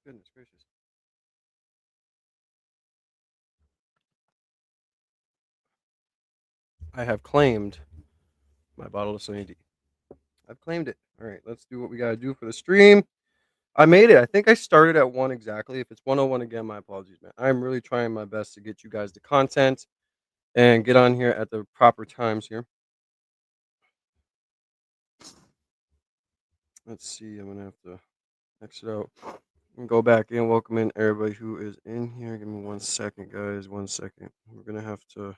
Goodness gracious. I have claimed my bottle of Sunny D. I've claimed it. All right, let's do what we got to do for the stream. I made it. I think I started at 1 exactly. If it's 101 again, my apologies, man. I'm really trying my best to get you guys the content and get on here at the proper times here. Let's see. I'm going to have to exit out and go back in. Welcome in everybody who is in here. Give me 1 second, guys. 1 second. We're going to have to.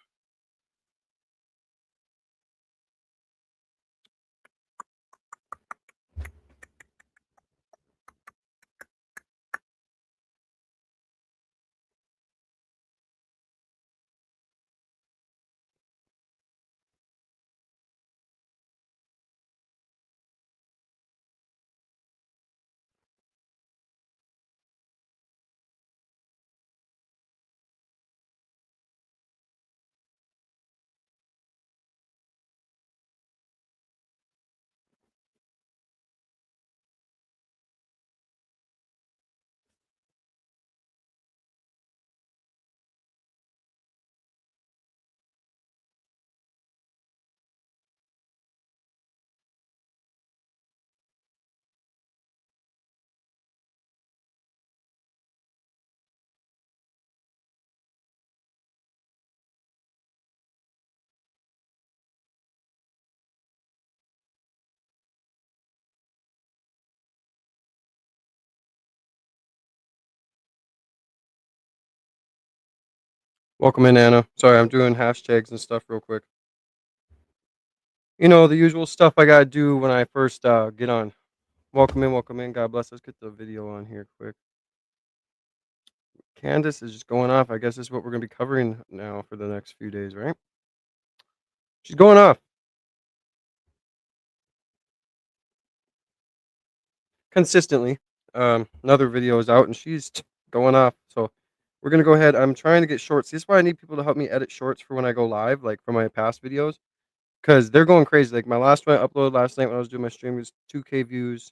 Welcome in, Anna. Sorry, I'm doing hashtags and stuff real quick. You know, the usual stuff I got to do when I first get on. Welcome in, welcome in. God bless. Let's get the video on here quick. Candace is just going off. I guess this is what we're going to be covering now for the next few days, right? She's going off consistently. Another video is out and she's going off. So we're going to go ahead. I'm trying to get shorts. This is why I need people to help me edit shorts for when I go live, like for my past videos, because they're going crazy. Like my last one I uploaded last night when I was doing my stream was 2K views,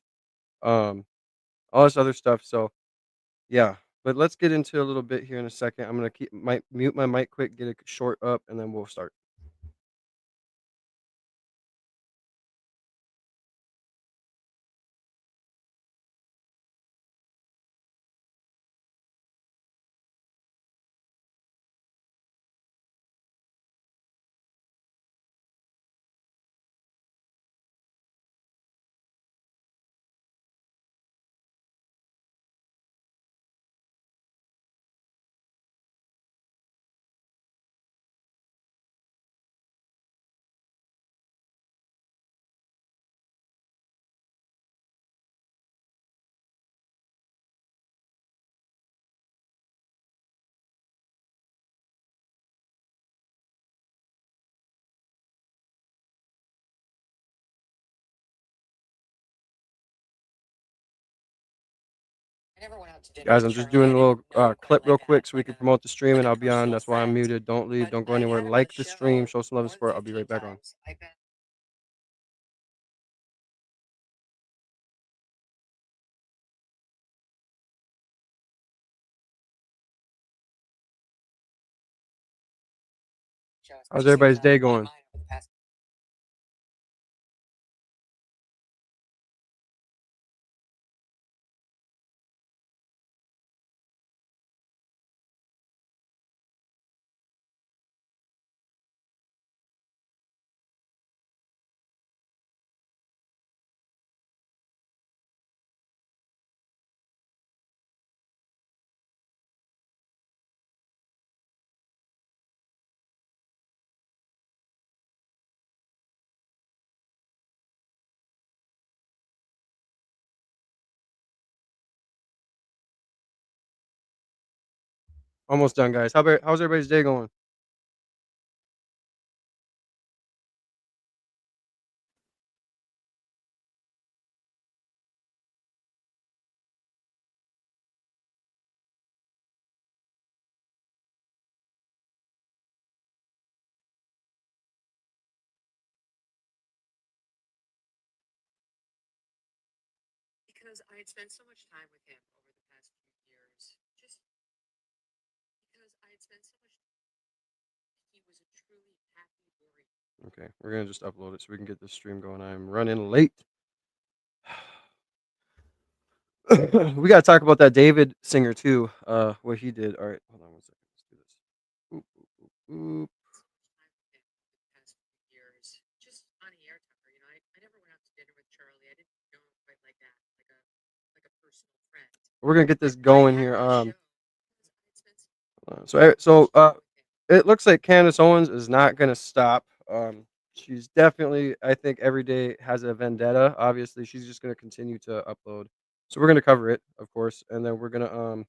um, all this other stuff. So yeah, but let's get into a little bit here in a second. I'm gonna mute my mic quick, get a short up, and then we'll start. Guys, I'm just doing a little clip real quick so we can promote the stream, and I'll be on. That's why I'm muted. Don't leave. Don't go anywhere. Like the stream. Show some love and support. I'll be right back on. How's everybody's day going? Almost done, guys. How's everybody's day going? Okay, we're gonna just upload it so we can get this stream going. I'm running late. We gotta talk about that David singer too. What he did. All right, hold on 1 second. Let's do this. Oop, oop, oop, oop. We're gonna get this going here. It looks like Candace Owens is not gonna stop. She's definitely, I think, every day has a vendetta. Obviously, she's just gonna continue to upload. So we're gonna cover it, of course, and then we're gonna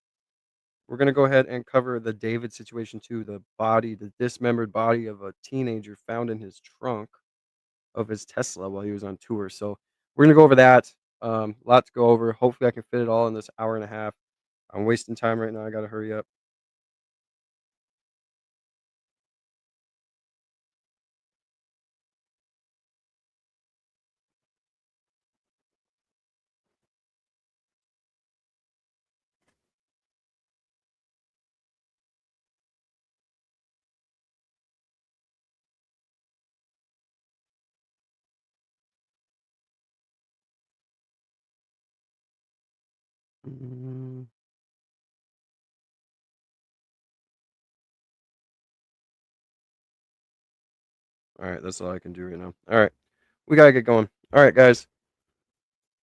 go ahead and cover the David situation too. The dismembered body of a teenager found in his trunk of his Tesla while he was on tour. So we're gonna go over that. Lot to go over. Hopefully, I can fit it all in this hour and a half. I'm wasting time right now. I gotta hurry up. Mm, all right, that's all I can do right now. All right, we gotta get going. All right, guys,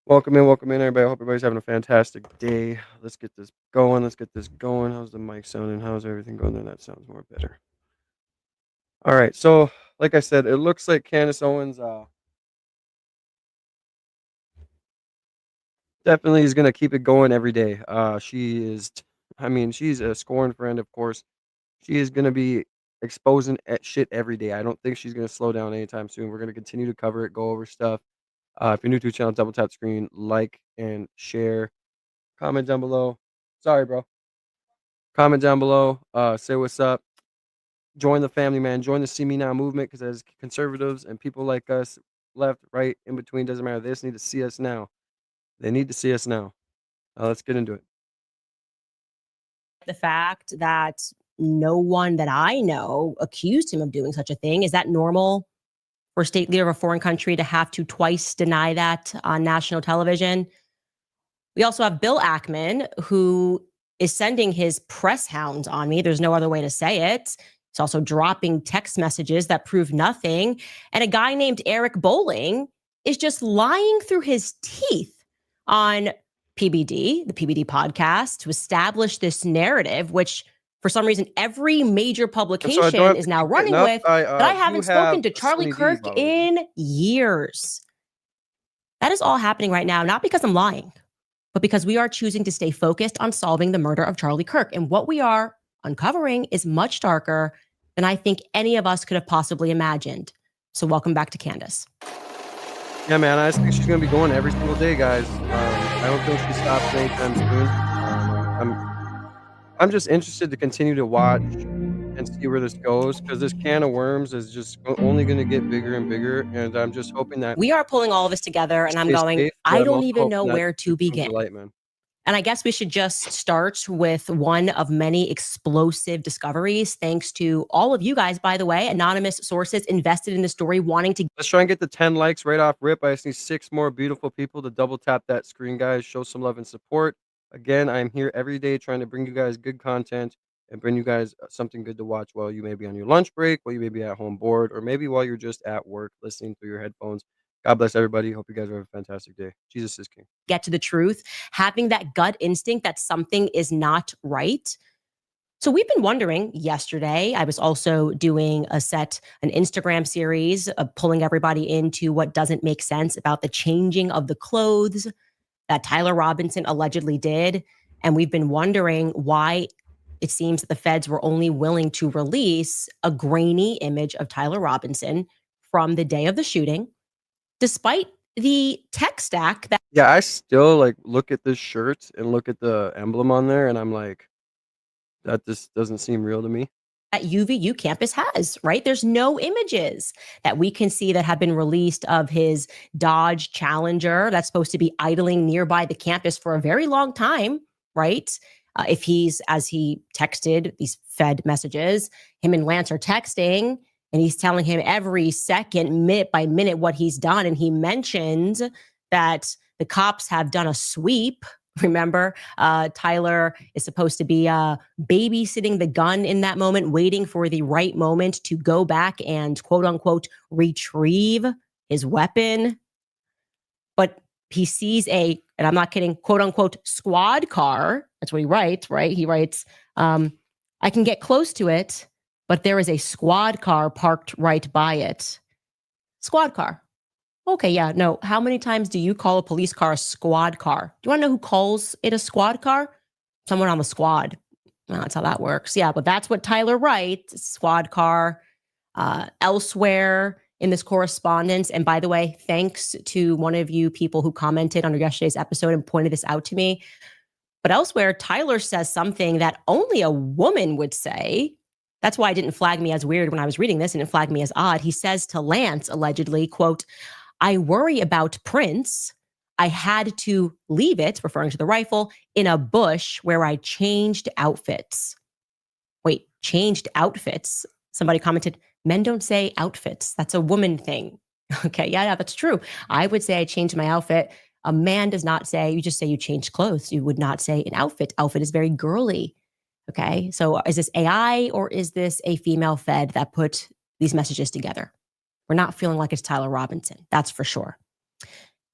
welcome in, everybody. I hope everybody's having a fantastic day. Let's get this going. Let's get this going. How's the mic sounding? How's everything going there? That sounds more better. All right, so like I said, it looks like Candace Owens definitely is gonna keep it going every day. I mean, she's a scorned friend, of course. She is gonna be exposing at shit every day. I don't think she's gonna slow down anytime soon. We're gonna continue to cover it, go over stuff. If you're new to the channel, double tap screen, like and share. Comment down below. Sorry, bro. Comment down below. Say what's up. Join the family, man. Join the See Me Now movement because as conservatives and people like us, left, right, in between, doesn't matter. They just need to see us now. They need to see us now. Let's get into it. The fact that no one that I know accused him of doing such a thing. Is that normal for a state leader of a foreign country to have to twice deny that on national television? We also have Bill Ackman, who is sending his press hounds on me. There's no other way to say it. He's also dropping text messages that prove nothing. And a guy named Eric Bolling is just lying through his teeth on PBD, the PBD podcast, to establish this narrative, which for some reason every major publication is now running with. But I haven't spoken to Charlie Kirk in years. That is all happening right now, not because I'm lying, but because we are choosing to stay focused on solving the murder of Charlie Kirk. And what we are uncovering is much darker than I think any of us could have possibly imagined. So welcome back to Candace. Yeah, man, I just think she's going to be going every single day, guys. I don't think she stops anytime soon. I'm just interested to continue to watch and see where this goes because this can of worms is just only going to get bigger and bigger. And I'm just hoping that we are pulling all of this together. And I'm going, safe, I don't even know where to begin. Light, man. And I guess we should just start with one of many explosive discoveries, thanks to all of you guys, by the way, anonymous sources invested in the story, wanting to. Let's try and get the 10 likes right off rip. I just need 6 more beautiful people to double tap that screen, guys. Show some love and support. Again, I'm here every day trying to bring you guys good content and bring you guys something good to watch while you may be on your lunch break, while you may be at home bored, or maybe while you're just at work listening through your headphones. God bless everybody. Hope you guys have a fantastic day. Jesus is king. Get to the truth, having that gut instinct that something is not right. So we've been wondering yesterday, I was also doing an Instagram series of pulling everybody into what doesn't make sense about the changing of the clothes that Tyler Robinson allegedly did. And we've been wondering why it seems that the feds were only willing to release a grainy image of Tyler Robinson from the day of the shooting, despite the tech stack that. Yeah, I still like look at this shirt and look at the emblem on there and I'm like, that just doesn't seem real to me. That UVU campus has, right? There's no images that we can see that have been released of his Dodge Challenger that's supposed to be idling nearby the campus for a very long time, right? If he's, as he texted these Fed messages, him and Lance are texting, and he's telling him every second, minute by minute, what he's done. And he mentioned that the cops have done a sweep. Remember, Tyler is supposed to be babysitting the gun in that moment, waiting for the right moment to go back and quote unquote retrieve his weapon. But he sees and I'm not kidding, quote unquote squad car. That's what he writes, right? He writes, I can get close to it, but there is a squad car parked right by it. Squad car. Okay, yeah, no. How many times do you call a police car a squad car? Do you want to know who calls it a squad car? Someone on the squad. Well, that's how that works. Yeah, but that's what Tyler writes, squad car. Elsewhere in this correspondence, and by the way, thanks to one of you people who commented on yesterday's episode and pointed this out to me. But elsewhere, Tyler says something that only a woman would say. That's why it didn't flag me as weird when I was reading this, and it flagged me as odd. He says to Lance, allegedly, quote, I worry about Prince. I had to leave it, referring to the rifle, in a bush where I changed outfits. Wait, changed outfits? Somebody commented, men don't say outfits. That's a woman thing. Okay, yeah, that's true. I would say I changed my outfit. A man does not say, you just say you changed clothes. You would not say an outfit. Outfit is very girly. Okay, so is this AI or is this a female Fed that put these messages together? We're not feeling like it's Tyler Robinson, that's for sure.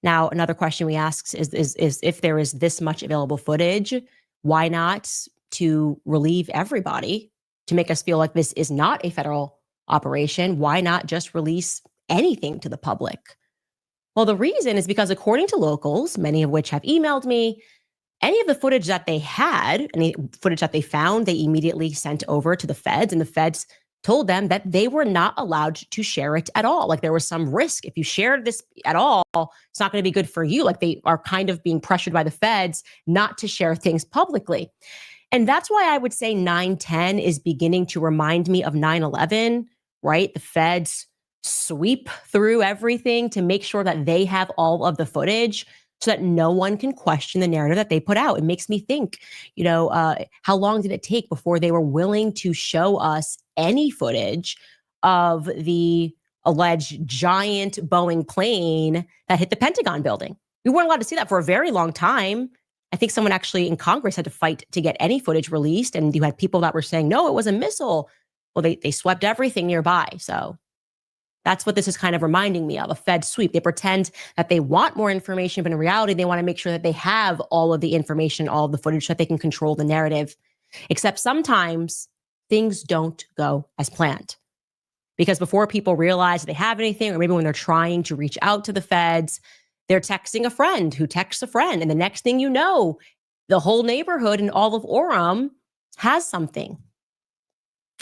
Now, another question we ask is if there is this much available footage, why not to relieve everybody, to make us feel like this is not a federal operation? Why not just release anything to the public? Well, the reason is because according to locals, many of which have emailed me, any of the footage that they had, any footage that they found, they immediately sent over to the feds, and the feds told them that they were not allowed to share it at all. Like there was some risk. If you shared this at all, it's not going to be good for you. Like they are kind of being pressured by the feds not to share things publicly. And that's why I would say 9/10 is beginning to remind me of 9/11, right? The feds sweep through everything to make sure that they have all of the footage so that no one can question the narrative that they put out. It makes me think, how long did it take before they were willing to show us any footage of the alleged giant Boeing plane that hit the Pentagon building? We weren't allowed to see that for a very long time. I think someone actually in Congress had to fight to get any footage released. And you had people that were saying, no, it was a missile. Well, they swept everything nearby. So that's what this is kind of reminding me of, a Fed sweep. They pretend that they want more information, but in reality, they want to make sure that they have all of the information, all of the footage, so that they can control the narrative. Except sometimes things don't go as planned. Because before people realize they have anything, or maybe when they're trying to reach out to the feds, they're texting a friend who texts a friend. And the next thing you know, the whole neighborhood in all of Orem has something.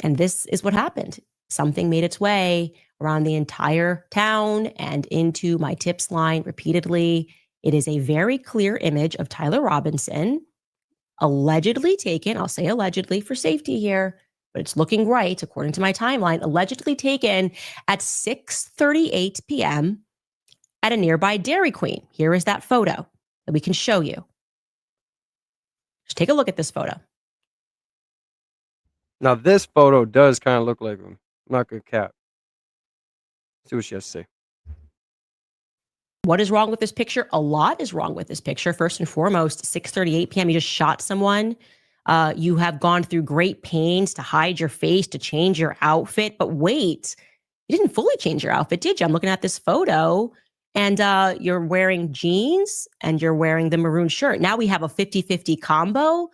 And this is what happened. Something made its way around the entire town and into my tips line repeatedly. It is a very clear image of Tyler Robinson, allegedly taken, I'll say allegedly for safety here, but it's looking right according to my timeline, allegedly taken at 6:38 p.m. at a nearby Dairy Queen. Here is that photo that we can show you. Just take a look at this photo. Now, this photo does kind of look like him. I'm not gonna cap. See what she has to say. What is wrong with this picture? A lot is wrong with this picture. First and foremost, 6:38 p.m., you just shot someone. You have gone through great pains to hide your face, to change your outfit. But wait, you didn't fully change your outfit, did you? I'm looking at this photo, and you're wearing jeans and you're wearing the maroon shirt. Now we have a 50-50 combo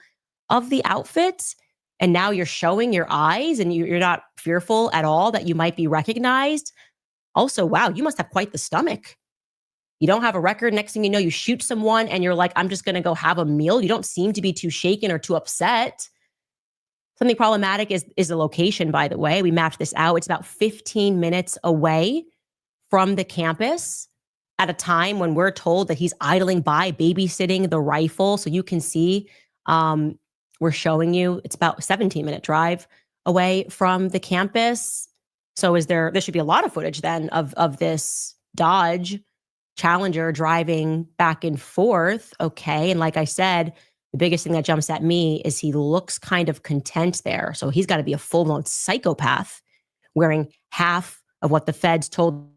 of the outfits. And now you're showing your eyes and you're not fearful at all that you might be recognized. Also, wow, you must have quite the stomach. You don't have a record. Next thing you know, you shoot someone and you're like, I'm just going to go have a meal. You don't seem to be too shaken or too upset. Something problematic is the location, by the way. We mapped this out. It's about 15 minutes away from the campus at a time when we're told that he's idling by, babysitting the rifle. So you can see, we're showing you, it's about a 17-minute drive away from the campus. So there should be a lot of footage then of this Dodge Challenger driving back and forth. Okay. And like I said, The biggest thing that jumps at me is he looks kind of content there. So he's got to be a full blown psychopath wearing half of what the feds told.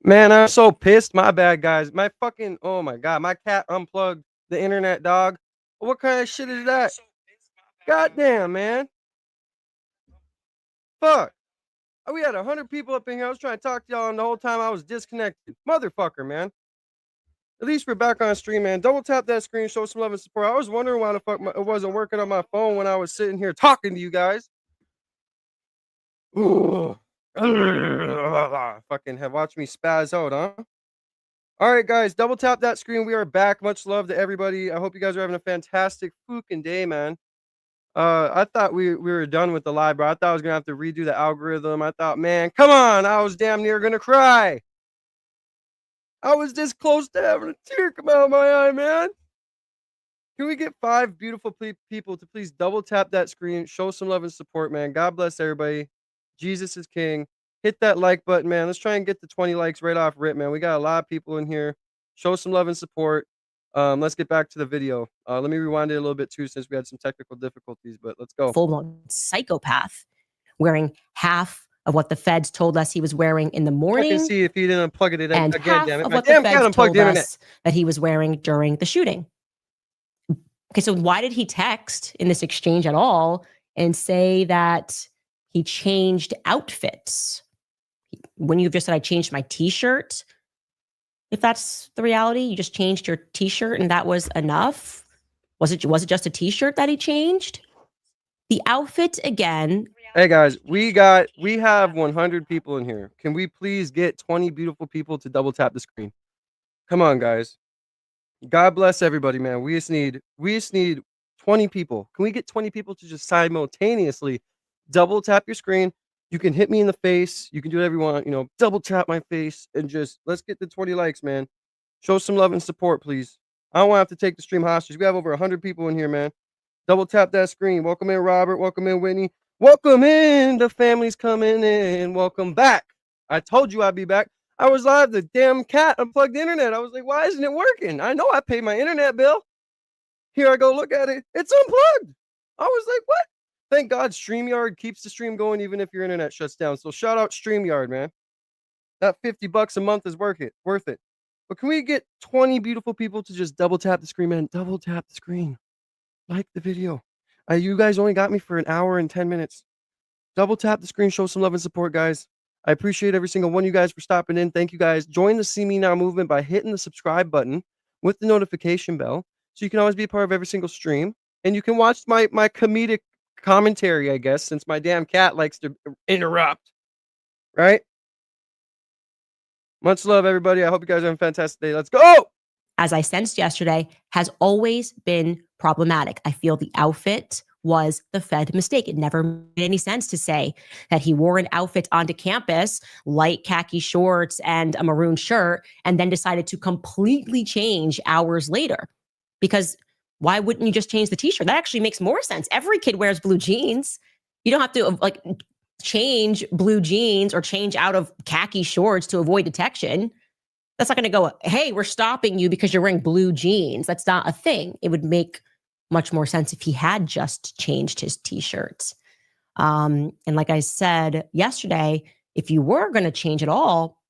Man, I'm so pissed. My bad, guys. My fucking oh my god, my cat unplugged the internet, dog. What kind of shit is that? Goddamn, man. Fuck. We had 100 people up in here. I was trying to talk to y'all, and the whole time I was disconnected. Motherfucker, man. At least we're back on stream, man. Double tap that screen, show some love and support. I was wondering why the fuck it wasn't working on my phone when I was sitting here talking to you guys. Fucking have watched me spaz out, huh? All right, guys, double tap that screen. We are back. Much love to everybody. I hope you guys are having a fantastic fucking day, man. I thought we were done with the live, bro. I thought I was gonna have to redo the algorithm. I thought, man, come on, I was damn near gonna cry. I was this close to having a tear come out of my eye, man. Can we get 5 beautiful people to please double tap that screen, show some love and support, man? God bless everybody. Jesus is king. Hit that like button, man. Let's try and get the 20 likes right off rip, man. We got a lot of people in here. Show some love and support. Let's get back to the video. Let me rewind it a little bit too, since we had some technical difficulties. But let's go. Full-blown psychopath, wearing half of what the feds told us he was wearing in the Check and morning, see if he didn't unplug it and again. half Damn it! of My what the damn cat feds unplugged told the internet. us that he was wearing during the shooting. Okay, so why did he text in this exchange at all and say that he changed outfits? When you've just said, I changed my t-shirt, if that's the reality, you just changed your t-shirt and that was enough? Was it just a t-shirt that he changed? The outfit, again. Hey guys, we have 100 people in here. Can we please get 20 beautiful people to double tap the screen? Come on, guys. God bless everybody, man. We just need 20 people. Can we get 20 people to just simultaneously double tap your screen? You can hit me in the face. You can do whatever you want. You know, double tap my face and just let's get the 20 likes, man. Show some love and support, please. I don't want to have to take the stream hostage. We have over 100 people in here, man. Double tap that screen. Welcome in, Robert. Welcome in, Whitney. Welcome in. The family's coming in. Welcome back. I told you I'd be back. I was live. The damn cat unplugged the internet. I was like, why isn't it working? I know I paid my internet bill. Here I go. Look at it. It's unplugged. I was like, what? Thank God StreamYard keeps the stream going even if your internet shuts down. So shout out StreamYard, man. That $50 a month is worth it. But can we get 20 beautiful people to just double tap the screen, man? Double tap the screen. Like the video. You guys only got me for an hour and 10 minutes. Double tap the screen, show some love and support, guys. I appreciate every single one of you guys for stopping in. Thank you, guys. Join the See Me Now movement by hitting the subscribe button with the notification bell so you can always be a part of every single stream. And you can watch my comedic commentary, I guess, since my damn cat likes to interrupt. Right? Much love, everybody. I hope you guys are having a fantastic day. Let's go! As I sensed yesterday, has always been problematic. I feel the outfit was the Fed mistake. It never made any sense to say that he wore an outfit onto campus, light khaki shorts and a maroon shirt, and then decided to completely change hours later. Because why wouldn't you just change the t-shirt? That actually makes more sense. Every kid wears blue jeans. You don't have to like change blue jeans or change out of khaki shorts to avoid detection. That's not going to go, hey, we're stopping you because you're wearing blue jeans. That's not a thing. It would make much more sense if he had just changed his t-shirts. And like I said yesterday, if you were going to change at all,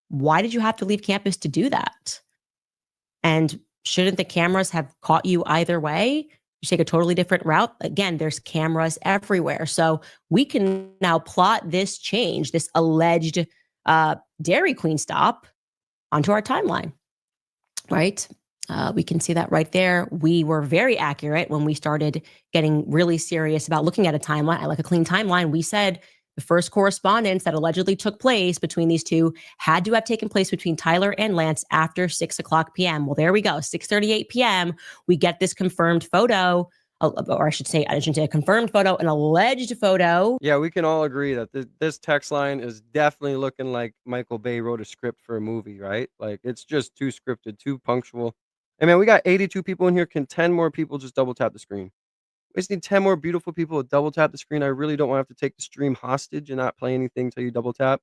why did you have to leave campus to do that? And shouldn't the cameras have caught you either way? You take a totally different route. Again, there's cameras everywhere. So we can now plot this change, this alleged Dairy Queen stop onto our timeline, right? We can see that right there. We were very accurate when we started getting really serious about looking at a timeline. I like a clean timeline. We said the first correspondence that allegedly took place between these two had to have taken place between Tyler and Lance after 6 o'clock p.m. Well, there we go. 6:38 p.m. We get this confirmed photo, or I shouldn't say a confirmed photo, an alleged photo. Yeah, we can all agree that this text line is definitely looking like Michael Bay wrote a script for a movie, right? Like, it's just too scripted, too punctual. Hey, man, we got 82 people in here. Can 10 more people just double tap the screen? We just need 10 more beautiful people to double tap the screen. I really don't want to have to take the stream hostage and not play anything until you double tap.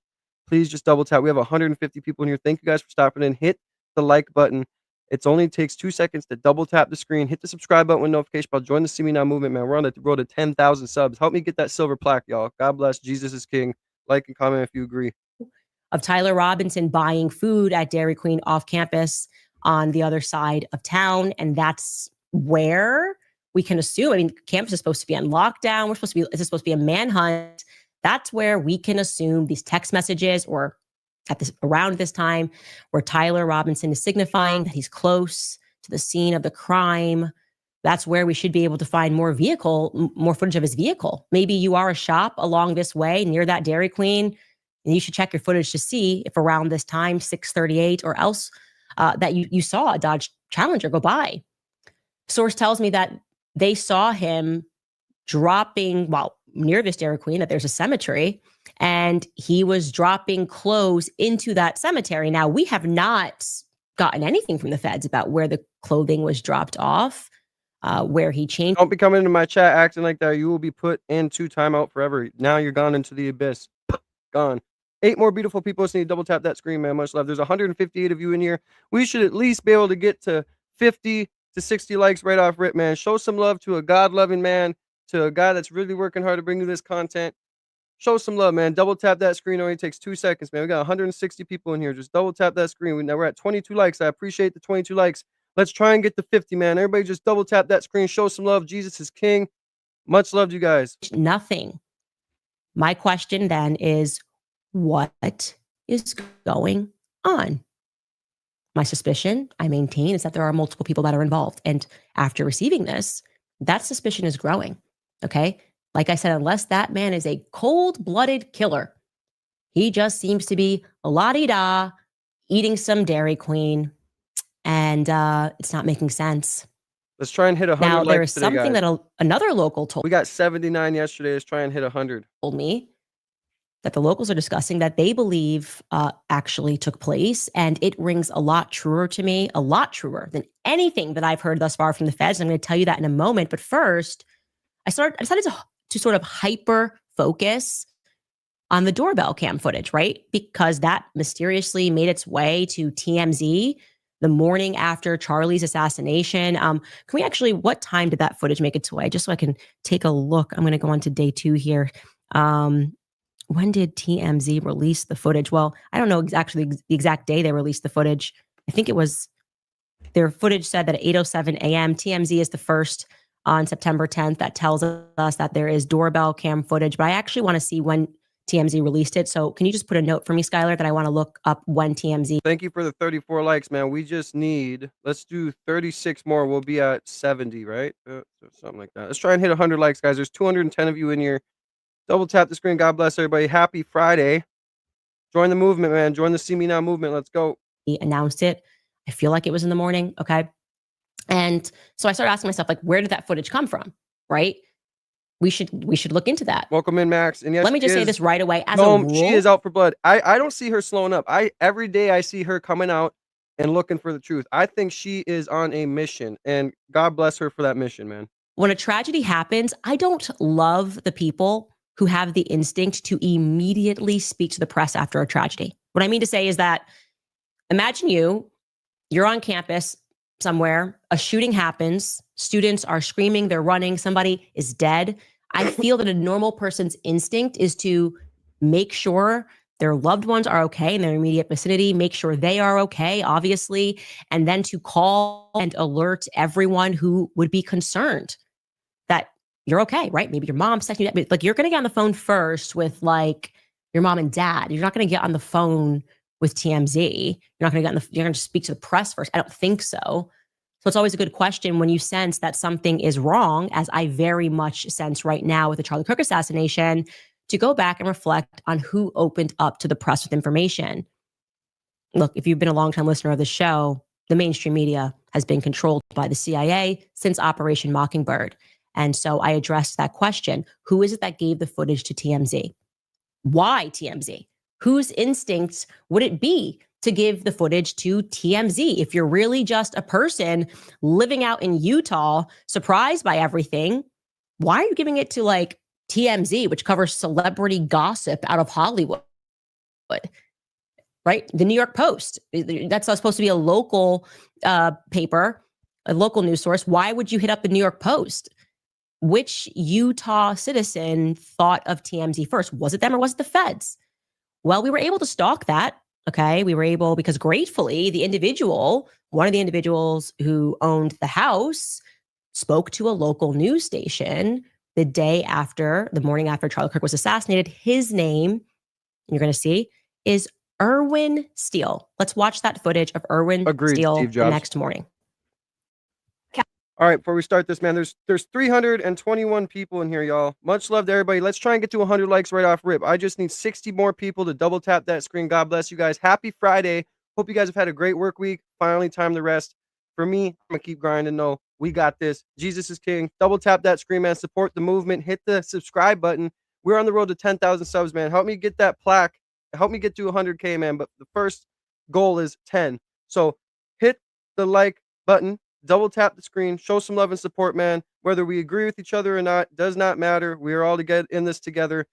Please just double tap. We have 150 people in here. Thank you guys for stopping in. Hit the like button. It only takes 2 seconds to double tap the screen. Hit the subscribe button with notification bell. Join the See Me Now movement, man. We're on the road to 10,000 subs. Help me get that silver plaque, y'all. God bless. Jesus is king. Like and comment if you agree. Of Tyler Robinson buying food at Dairy Queen off campus on the other side of town. And that's where we can assume, I mean, campus is supposed to be on lockdown. Is this supposed to be a manhunt? That's where we can assume these text messages or around this time where Tyler Robinson is signifying that he's close to the scene of the crime. That's where we should be able to find more footage of his vehicle. Maybe you are a shop along this way near that Dairy Queen, and you should check your footage to see if around this time, 6:38 or else, that you saw a Dodge Challenger go by. Source tells me that they saw him dropping, near this Dairy Queen, that there's a cemetery, and he was dropping clothes into that cemetery. Now, we have not gotten anything from the feds about where the clothing was dropped off, where he changed. Don't be coming into my chat acting like that. You will be put into timeout forever. Now you're gone into the abyss. Gone. 8 more beautiful people. Just need to double tap that screen, man. Much love. There's 158 of you in here. We should at least be able to get to 50 to 60 likes right off rip, man. Show some love to a God-loving man, to a guy that's really working hard to bring you this content. Show some love, man. Double tap that screen. Only takes 2 seconds, man. We got 160 people in here. Just double tap that screen. Now we're at 22 likes. I appreciate the 22 likes. Let's try and get to 50, man. Everybody just double tap that screen. Show some love. Jesus is king. Much love to you guys. Nothing. My question then is, what is going on? My suspicion, I maintain, is that there are multiple people that are involved. And after receiving this, that suspicion is growing. Okay. Like I said, unless that man is a cold-blooded killer, he just seems to be la-di-da, eating some Dairy Queen, and it's not making sense. Let's try and hit 100 Now, likes there is today, something guys. that another local We got 79 yesterday. Let's try and hit 100. told me that the locals are discussing that they believe actually took place. And it rings a lot truer to me, a lot truer than anything that I've heard thus far from the feds. I'm going to tell you that in a moment. But first, I decided to sort of hyper focus on the doorbell cam footage, right? Because that mysteriously made its way to TMZ the morning after Charlie's assassination. Can we actually, what time did that footage make its way? Just so I can take a look. I'm going to go on to day 2 here. When did TMZ release the footage? Well, I don't know actually the exact day they released the footage. I think it was, their footage said that at 8:07 a.m. TMZ is the first on September 10th that tells us that there is doorbell cam footage. But I actually want to see when TMZ released it. So can you just put a note for me, Skylar, that I want to look up when TMZ. Thank you for the 34 likes, man. We just need, let's do 36 more. We'll be at 70, right? Something like that. Let's try and hit 100 likes, guys. There's 210 of you in here. Double tap the screen. God bless everybody. Happy Friday. Join the movement, man. Join the See Me Now movement. Let's go. He announced it. I feel like it was in the morning. Okay. And so I started asking myself, like, where did that footage come from? Right? We should look into that. Welcome in, Max. And yes, let me just say this right away. As a rule, she is out for blood. I don't see her slowing up. Every day I see her coming out and looking for the truth. I think she is on a mission, and God bless her for that mission, man. When a tragedy happens, I don't love the people who have the instinct to immediately speak to the press after a tragedy. What I mean to say is that imagine you're on campus somewhere, a shooting happens, students are screaming, they're running, somebody is dead. I feel that a normal person's instinct is to make sure their loved ones are okay in their immediate vicinity, make sure they are okay, obviously, and then to call and alert everyone who would be concerned that you're okay, right? Maybe your mom's texting you, but like you're going to get on the phone first with like your mom and dad. You're not going to get on the phone with TMZ. You're not going to you're going to speak to the press first. I don't think so. So it's always a good question when you sense that something is wrong, as I very much sense right now with the Charlie Kirk assassination, to go back and reflect on who opened up to the press with information. Look, if you've been a longtime listener of the show, the mainstream media has been controlled by the CIA since Operation Mockingbird. And so I addressed that question. Who is it that gave the footage to TMZ? Why TMZ? Whose instincts would it be to give the footage to TMZ? If you're really just a person living out in Utah, surprised by everything, why are you giving it to like TMZ, which covers celebrity gossip out of Hollywood? Right? The New York Post. That's not supposed to be a local paper, a local news source. Why would you hit up the New York Post? Which Utah citizen thought of TMZ first? Was it them or was it the feds? Well, we were able to stalk that. Okay. We were able, because gratefully, one of the individuals who owned the house spoke to a local news station the morning after Charlie Kirk was assassinated. His name, you're going to see, is Erwin Steele. Let's watch that footage of Erwin Steele the next morning. All right, before we start this, man, there's 321 people in here, y'all. Much love to everybody. Let's try and get to 100 likes right off rip. I just need 60 more people to double tap that screen. God bless you guys. Happy Friday. Hope you guys have had a great work week. Finally, time to rest. For me, I'm going to keep grinding. No, we got this. Jesus is king. Double tap that screen, man. Support the movement. Hit the subscribe button. We're on the road to 10,000 subs, man. Help me get that plaque. Help me get to 100K, man. But the first goal is 10. So hit the like button. Double tap the screen, show some love and support, man. Whether we agree with each other or not, does not matter. We are all to get in this together.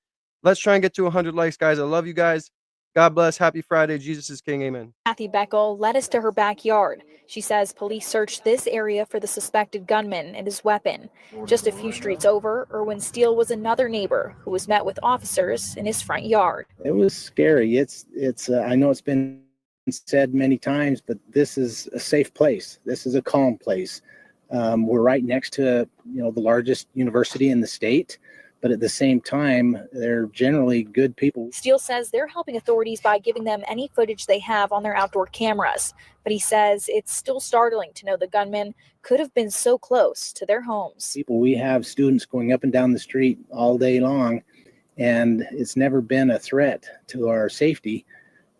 Let's try and get to 100 likes, guys. I love you guys. God bless. Happy Friday. Jesus is King. Amen. Kathy Beckel led us to her backyard. She says police searched this area for the suspected gunman and his weapon. Just a few streets over, Erwin Steele was another neighbor who was met with officers in his front yard. It was scary. It's I know it's been said many times, but this is a safe place. This is a calm place. We're right next to, the largest university in the state, but at the same time, they're generally good people. Steele says they're helping authorities by giving them any footage they have on their outdoor cameras, but he says it's still startling to know the gunman could have been so close to their homes. We have students going up and down the street all day long, and it's never been a threat to our safety.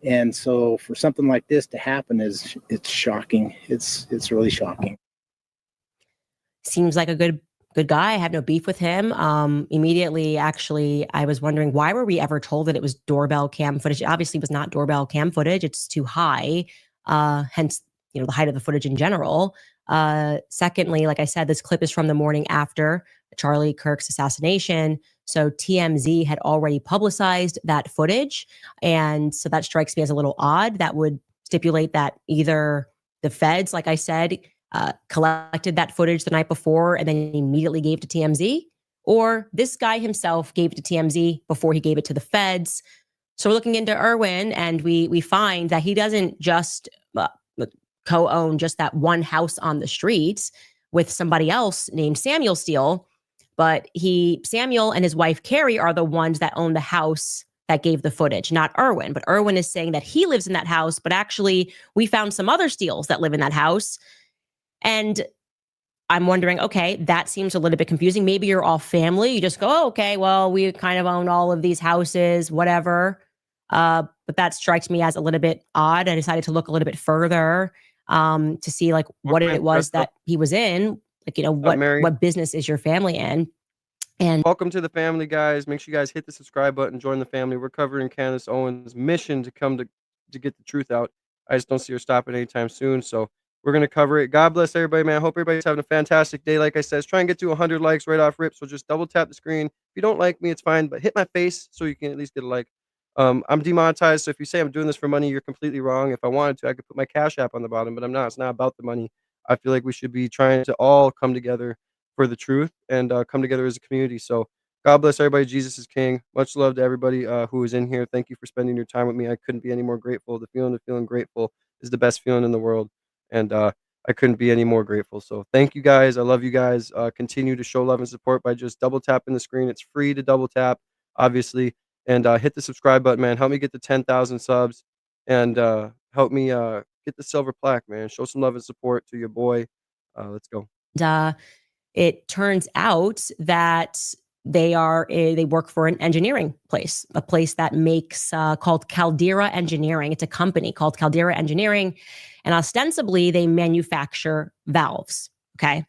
And so for something like this to happen it's shocking. It's really shocking. Seems like a good guy. I have no beef with him. Immediately, actually, I was wondering, why were we ever told that it was doorbell cam footage? It obviously was not doorbell cam footage. It's too high. Hence, the height of the footage in general. Secondly, like I said, this clip is from the morning after Charlie Kirk's assassination. So TMZ had already publicized that footage. And so that strikes me as a little odd. That would stipulate that either the feds, like I said, collected that footage the night before and then immediately gave to TMZ, or this guy himself gave it to TMZ before he gave it to the feds. So we're looking into Erwin, and we find that he doesn't just co-own just that one house on the street with somebody else named Samuel Steele, but Samuel and his wife Carrie are the ones that own the house that gave the footage, not Erwin. But Erwin is saying that he lives in that house, but actually we found some other Steeles that live in that house. And I'm wondering, okay, that seems a little bit confusing. Maybe you're all family. You just go, oh, okay, well, we kind of own all of these houses, whatever. But that strikes me as a little bit odd. I decided to look a little bit further to see like what it was that he was in. Like, what business is your family in? And welcome to the family, guys. Make sure you guys hit the subscribe button, join the family. We're covering Candace Owens' mission to come to get the truth out. I just don't see her stopping anytime soon. So we're going to cover it. God bless everybody, man. I hope everybody's having a fantastic day. Like I said, try and get to 100 likes right off rip. So just double tap the screen. If you don't like me, it's fine, but hit my face so you can at least get a like. I'm demonetized, so if you say I'm doing this for money, you're completely wrong. If I wanted to, I could put my Cash App on the bottom, but I'm not. It's not about the money. I feel like we should be trying to all come together for the truth and come together as a community. So God bless everybody. Jesus is King. Much love to everybody who is in here. Thank you for spending your time with me. I couldn't be any more grateful. The feeling of feeling grateful is the best feeling in the world, and I couldn't be any more grateful. So thank you guys. I love you guys. Continue to show love and support by just double tapping the screen. It's free to double tap, obviously. And hit the subscribe button, man. Help me get to 10,000 subs, and help me get the silver plaque, man. Show some love and support to your boy. Let's go. It turns out that they work for an engineering place, a place that makes called Caldera Engineering. It's a company called Caldera Engineering, and ostensibly they manufacture valves. Okay.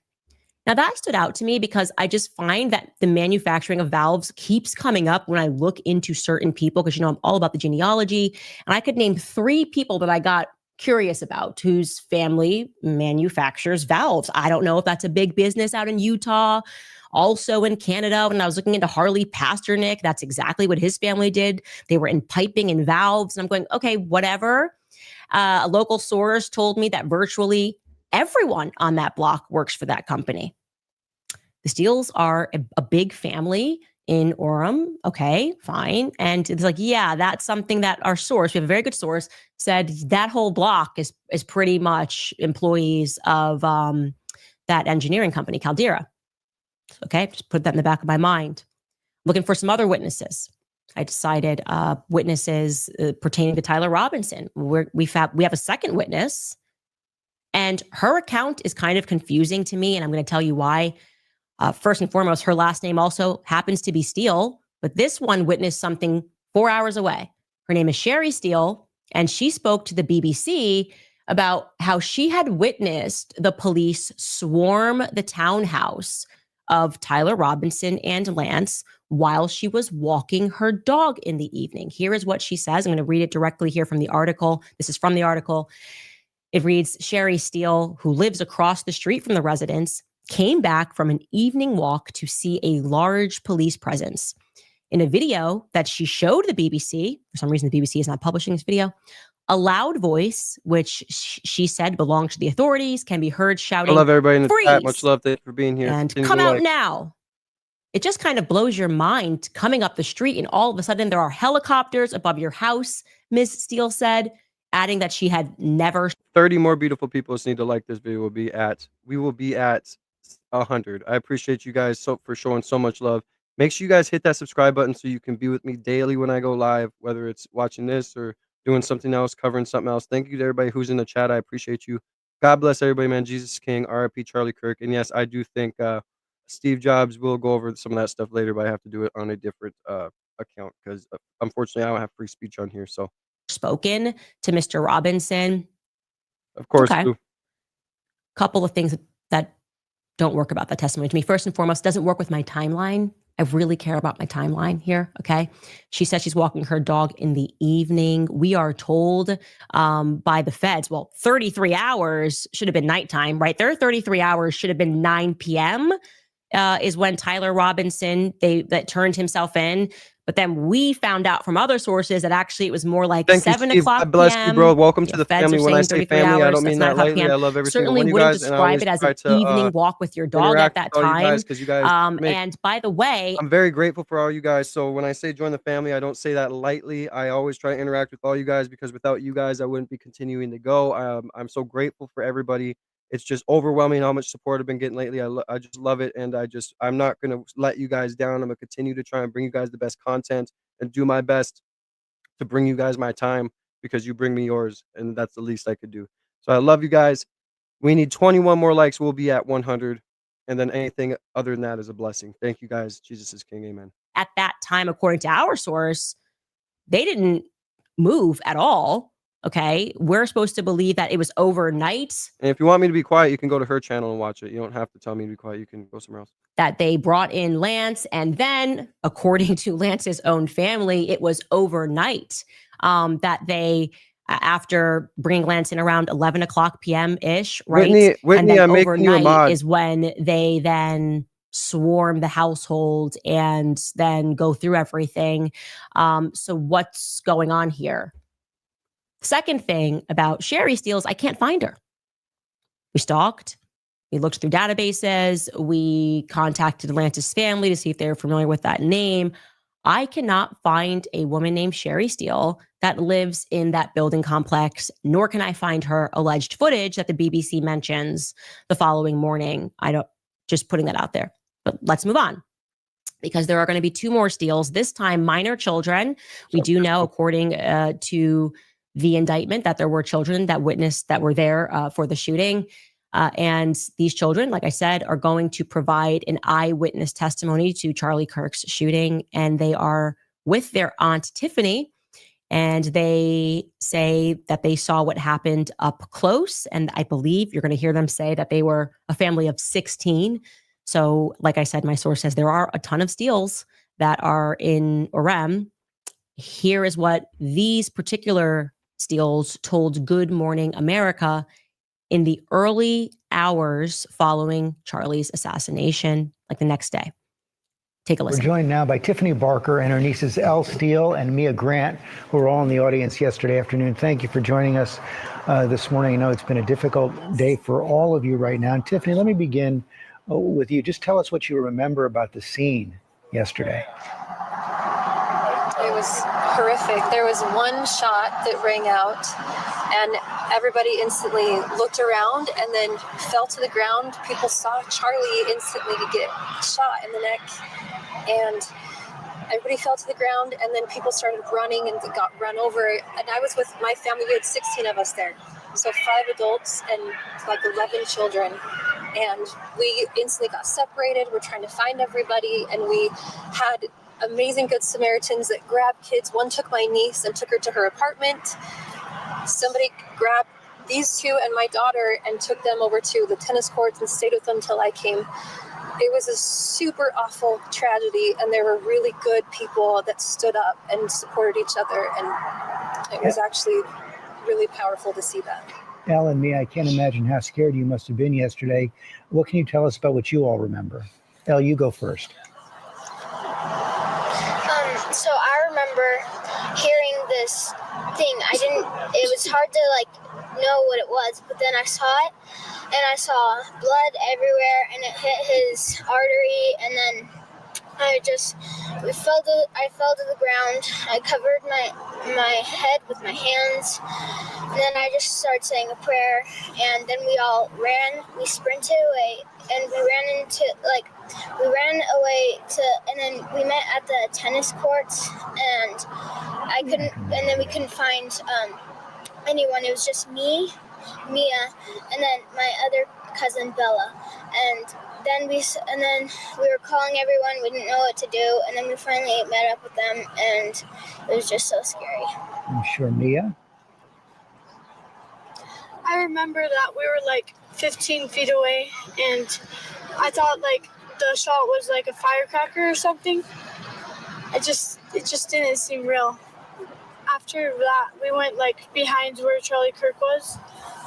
Now that stood out to me because I just find that the manufacturing of valves keeps coming up when I look into certain people, because I'm all about the genealogy, and I could name 3 people that I got curious about whose family manufactures valves. I don't know if that's a big business out in Utah, also in Canada. When I was looking into Harley Pasternak, that's exactly what his family did. They were in piping and valves, and I'm going, okay, whatever. A local source told me that virtually everyone on that block works for that company. The Steeles are a big family in Orem. Okay, fine. And it's like, yeah, that's something that our source, we have a very good source, said that whole block is pretty much employees of that engineering company, Caldera. Okay, just put that in the back of my mind. Looking for some other witnesses. I decided witnesses pertaining to Tyler Robinson. We have a second witness, and her account is kind of confusing to me, and I'm going to tell you why. First and foremost, her last name also happens to be Steele, but this one witnessed something 4 hours away. Her name is Sherry Steele, and she spoke to the BBC about how she had witnessed the police swarm the townhouse of Tyler Robinson and Lance while she was walking her dog in the evening. Here is what she says. I'm going to read it directly here from the article. This is from the article. It reads, Sherry Steele, who lives across the street from the residence, came back from an evening walk to see a large police presence. in a video that she showed the BBC. For some reason, the BBC is not publishing this video. A loud voice, which she said belonged to the authorities, can be heard shouting, I love everybody in the "Freeze!" chat. Much love. Thank you for being here. And Continue "Come to out like. now." It just kind of blows your mind coming up the street, and all of a sudden there are helicopters above your house, Ms. Steele said, adding that she had never 30 more beautiful people just need to like this video. We will be at 100. I appreciate you guys for showing so much love. Make sure you guys hit that subscribe button so you can be with me daily when I go live, whether it's watching this or doing something else, covering something else. Thank you to everybody who's in the chat. I appreciate you. God bless everybody, man. Jesus is King. R.I.P. Charlie Kirk. And yes, I do think Steve Jobs will go over some of that stuff later, but I have to do it on a different account because unfortunately I don't have free speech on here. So spoken to Mr. Robinson. of course, Okay. Lou. Couple of things that don't work about that testimony to me. First and foremost, doesn't work with my timeline. I really care about my timeline here. Okay. She says she's walking her dog in the evening. We are told by the feds, well, 33 hours should have been nighttime, right? Their 33 hours should have been 9 p.m. Is when Tyler Robinson, that turned himself in. But then we found out from other sources that actually it was more like Thank 7 you, Steve. o'clock God bless p.m. you, bro. Welcome You to know, the feds family. are When I saying say 33 family, I hours, don't mean that's 9 that o'clock lightly. p.m. I love every single Certainly one of you wouldn't guys, and I always describe it as try an to evening walk with your dog at interact that with all you guys time. because you guys make. And by the way, I'm very grateful for all you guys. So when I say join the family, I don't say that lightly. I always try to interact with all you guys because without you guys, I wouldn't be continuing to go. I'm so grateful for everybody. It's just overwhelming how much support I've been getting lately. I just love it, and I'm not gonna let you guys down. I'm gonna continue to try and bring you guys the best content and do my best to bring you guys my time because you bring me yours, and that's the least I could do. So I love you guys. We need 21 more likes. We'll be at 100. And then anything other than that is a blessing. Thank you guys. Jesus is King. Amen. at that time, according to our source, they didn't move at all. Okay. We're supposed to believe that it was overnight. And if you want me to be quiet, you can go to her channel and watch it. You don't have to tell me to be quiet. You can go somewhere else. That they brought in Lance. And then, according to Lance's own family, it was overnight that they, after bringing Lance in around 11 o'clock p.m. ish, right? Whitney, and then I'm making you a mod. is when they then swarm the household and then go through everything. So what's going on here? Second thing about Sherry Steele, I can't find her. We stalked. We looked through databases. We contacted Lance's family to see if they're familiar with that name. I cannot find a woman named Sherry Steele that lives in that building complex, nor can I find her alleged footage that the BBC mentions the following morning. Just putting that out there. But let's move on, because there are going to be two more Steeles, this time minor children. We do know, according to the indictment, that there were children that were there for the shooting. And these children, like I said, are going to provide an eyewitness testimony to Charlie Kirk's shooting. And they are with their aunt, Tiffany. And they say that they saw what happened up close. And I believe you're going to hear them say that they were a family of 16. So, like I said, my source says there are a ton of Steeles that are in Orem. Here is what these particular Steeles told Good Morning America in the early hours following Charlie's assassination, like the next day. Take a listen. We're joined now by Tiffany Barker and her nieces Elle Steele and Mia Grant, who were all in the audience yesterday afternoon. Thank you for joining us this morning. I know it's been a difficult day for all of you right now. And Tiffany, let me begin with you. Just tell us what you remember about the scene yesterday. It was horrific. There was one shot that rang out, and everybody instantly looked around and then fell to the ground. People saw Charlie instantly get shot in the neck, and everybody fell to the ground, and then people started running and got run over. And I was with my family. We had 16 of us there, so 5 adults and like 11 children. And we instantly got separated. We're trying to find everybody, and we had amazing Good Samaritans that grabbed kids. One took my niece and took her to her apartment. Somebody grabbed these two and my daughter and took them over to the tennis courts and stayed with them till I came. It was a super awful tragedy, and there were really good people that stood up and supported each other, and it was actually really powerful to see that. Elle and me, I can't imagine how scared you must have been yesterday. What can you tell us about what you all remember? Elle, you go first. So I remember hearing this thing. It was hard to know what it was, but then I saw it and I saw blood everywhere and it hit his artery, and then I fell to the ground. I covered my head with my hands, and then I just started saying a prayer, and then we all we sprinted away, and we ran away and then we met at the tennis courts, and we couldn't find anyone. It was just me, Mia, and then my other cousin Bella, and then we were calling everyone. We didn't know what to do, and then we finally met up with them, and it was just so scary. I'm sure. Mia? I remember that we were 15 feet away, and I thought the shot was a firecracker or something. It just didn't seem real. After that, we went behind where Charlie Kirk was,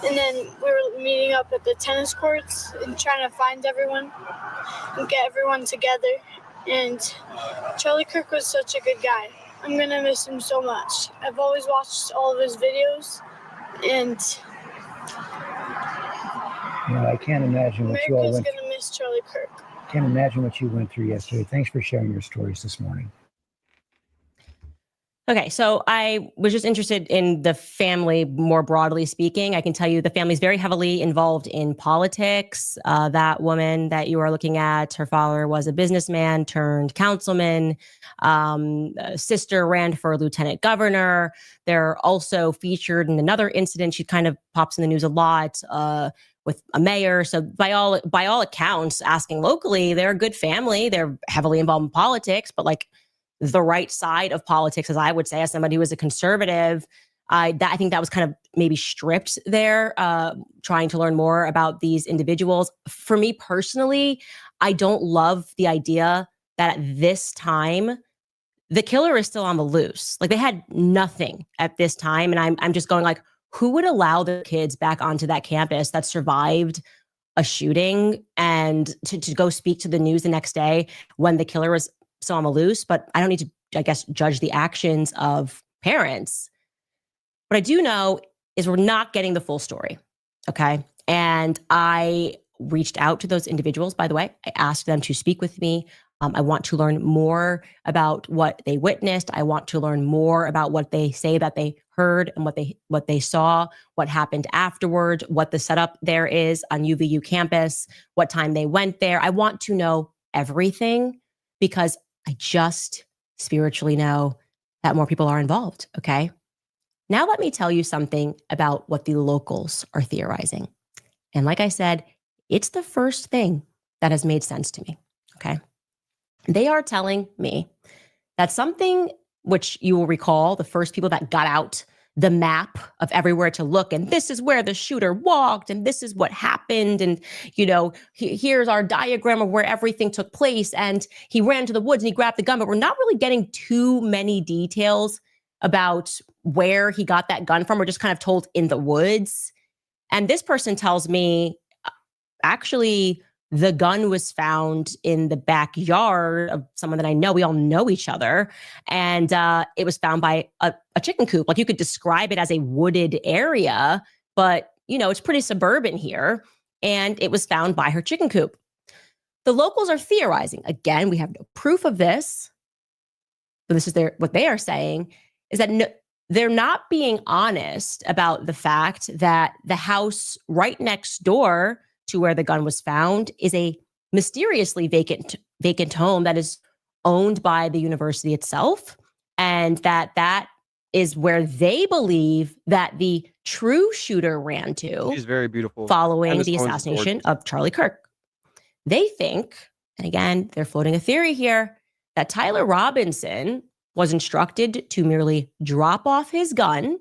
and then we were meeting up at the tennis courts and trying to find everyone and get everyone together. And Charlie Kirk was such a good guy. I'm gonna miss him so much. I've always watched all of his videos, and I can't imagine what you all America's went gonna miss Charlie Kirk. Can't imagine what you went through yesterday. Thanks for sharing your stories this morning. Okay, so I was just interested in the family more broadly speaking. I can tell you the family's very heavily involved in politics. That woman that you are looking at, her father was a businessman turned councilman. Sister ran for lieutenant governor. They're also featured in another incident. She kind of pops in the news a lot with a mayor. So by all accounts, asking locally, they're a good family. They're heavily involved in politics, but the right side of politics, as I would say, as somebody who was a conservative, I think that was kind of maybe stripped there, trying to learn more about these individuals. For me personally, I don't love the idea that at this time, the killer is still on the loose. They had nothing at this time. And I'm just going who would allow their kids back onto that campus that survived a shooting and to go speak to the news the next day when the killer was still on the loose? But I don't need to, I guess, judge the actions of parents. What I do know is we're not getting the full story. Okay. And I reached out to those individuals, by the way. I asked them to speak with me. I want to learn more about what they witnessed. I want to learn more about what they say that they heard and what they saw, what happened afterward, what the setup there is on UVU campus, what time they went there. I want to know everything because I just spiritually know that more people are involved. Okay. Now let me tell you something about what the locals are theorizing. And like I said, it's the first thing that has made sense to me. Okay. They are telling me that something which you will recall, the first people that got out the map of everywhere to look, and this is where the shooter walked, and this is what happened, and here's our diagram of where everything took place, and he ran to the woods and he grabbed the gun, but we're not really getting too many details about where he got that gun from. We're just kind of told in the woods. And this person tells me, actually, the gun was found in the backyard of someone that I know. We all know each other. And it was found by a chicken coop. You could describe it as a wooded area, but, it's pretty suburban here. And it was found by her chicken coop. The locals are theorizing. Again, we have no proof of this. But this is what they are saying is that they're not being honest about the fact that the house right next door to where the gun was found is a mysteriously vacant home that is owned by the university itself, and that is where they believe that the true shooter ran to. She's very beautiful. Following Candace the Owens is assassination gorgeous. of Charlie Kirk. They think, and again, they're floating a theory here, that Tyler Robinson was instructed to merely drop off his gun,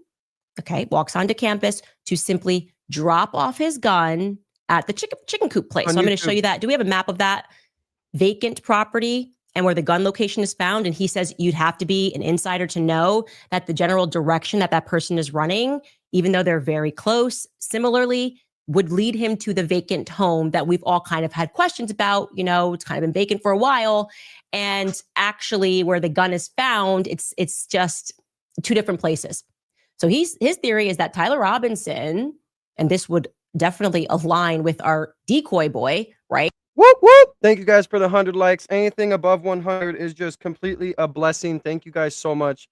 walks onto campus to simply drop off his gun at the chicken coop place. So I'm going to show you that. Do we have a map of that vacant property and where the gun location is found? And he says you'd have to be an insider to know that the general direction that person is running, even though they're very close. Similarly, would lead him to the vacant home that we've all kind of had questions about. You know, it's kind of been vacant for a while. And actually where the gun is found, it's just two different places. So his theory is that Tyler Robinson, and this would definitely align with our decoy boy, right? Whoop, whoop. Thank you guys for the 100 likes. Anything above 100 is just completely a blessing. Thank you guys so much.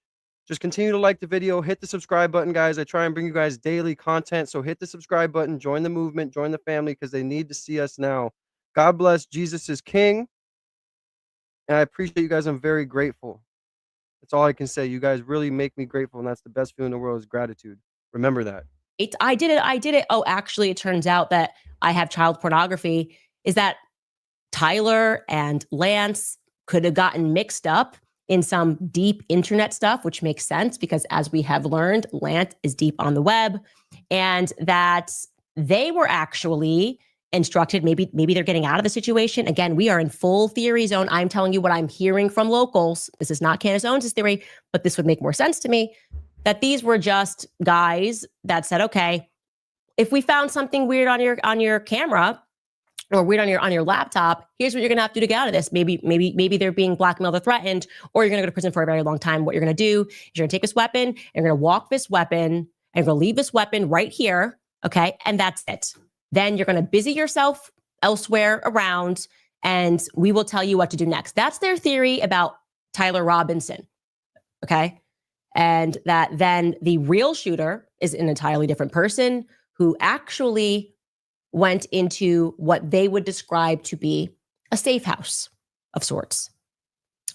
Just continue to like the video. Hit the subscribe button, guys. I try and bring you guys daily content. So hit the subscribe button. Join the movement. Join the family because they need to see us now. God bless. Jesus is King. And I appreciate you guys. I'm very grateful. That's all I can say. You guys really make me grateful. And that's the best feeling in the world is gratitude. Remember that. I did it. Oh, actually, it turns out that I have child pornography. Is that Tyler and Lance could have gotten mixed up in some deep internet stuff, which makes sense because as we have learned, Lance is deep on the web, and that they were actually instructed, maybe they're getting out of the situation. Again, we are in full theory zone. I'm telling you what I'm hearing from locals. This is not Candace Owens' theory, but this would make more sense to me, that these were just guys that said, okay, if we found something weird on your camera, or weird on your laptop, here's what you're gonna have to do to get out of this. Maybe they're being blackmailed or threatened, or you're gonna go to prison for a very long time. What you're gonna do is you're gonna take this weapon, and you're gonna walk this weapon, and you're gonna leave this weapon right here, okay? And that's it. Then you're gonna busy yourself elsewhere around, and we will tell you what to do next. That's their theory about Tyler Robinson, okay? And that then the real shooter is an entirely different person who actually went into what they would describe to be a safe house of sorts.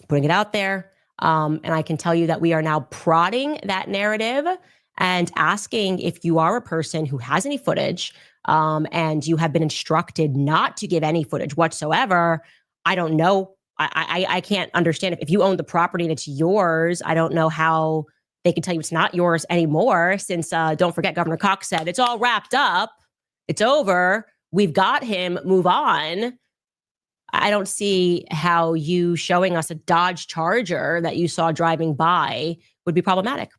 Putting it out there. And I can tell you that we are now prodding that narrative and asking if you are a person who has any footage and you have been instructed not to give any footage whatsoever. I don't know. I can't understand if you own the property and it's yours. I don't know how they can tell you it's not yours anymore since don't forget Governor Cox said it's all wrapped up. It's over. We've got him. Move on. I don't see how you showing us a Dodge Charger that you saw driving by would be problematic.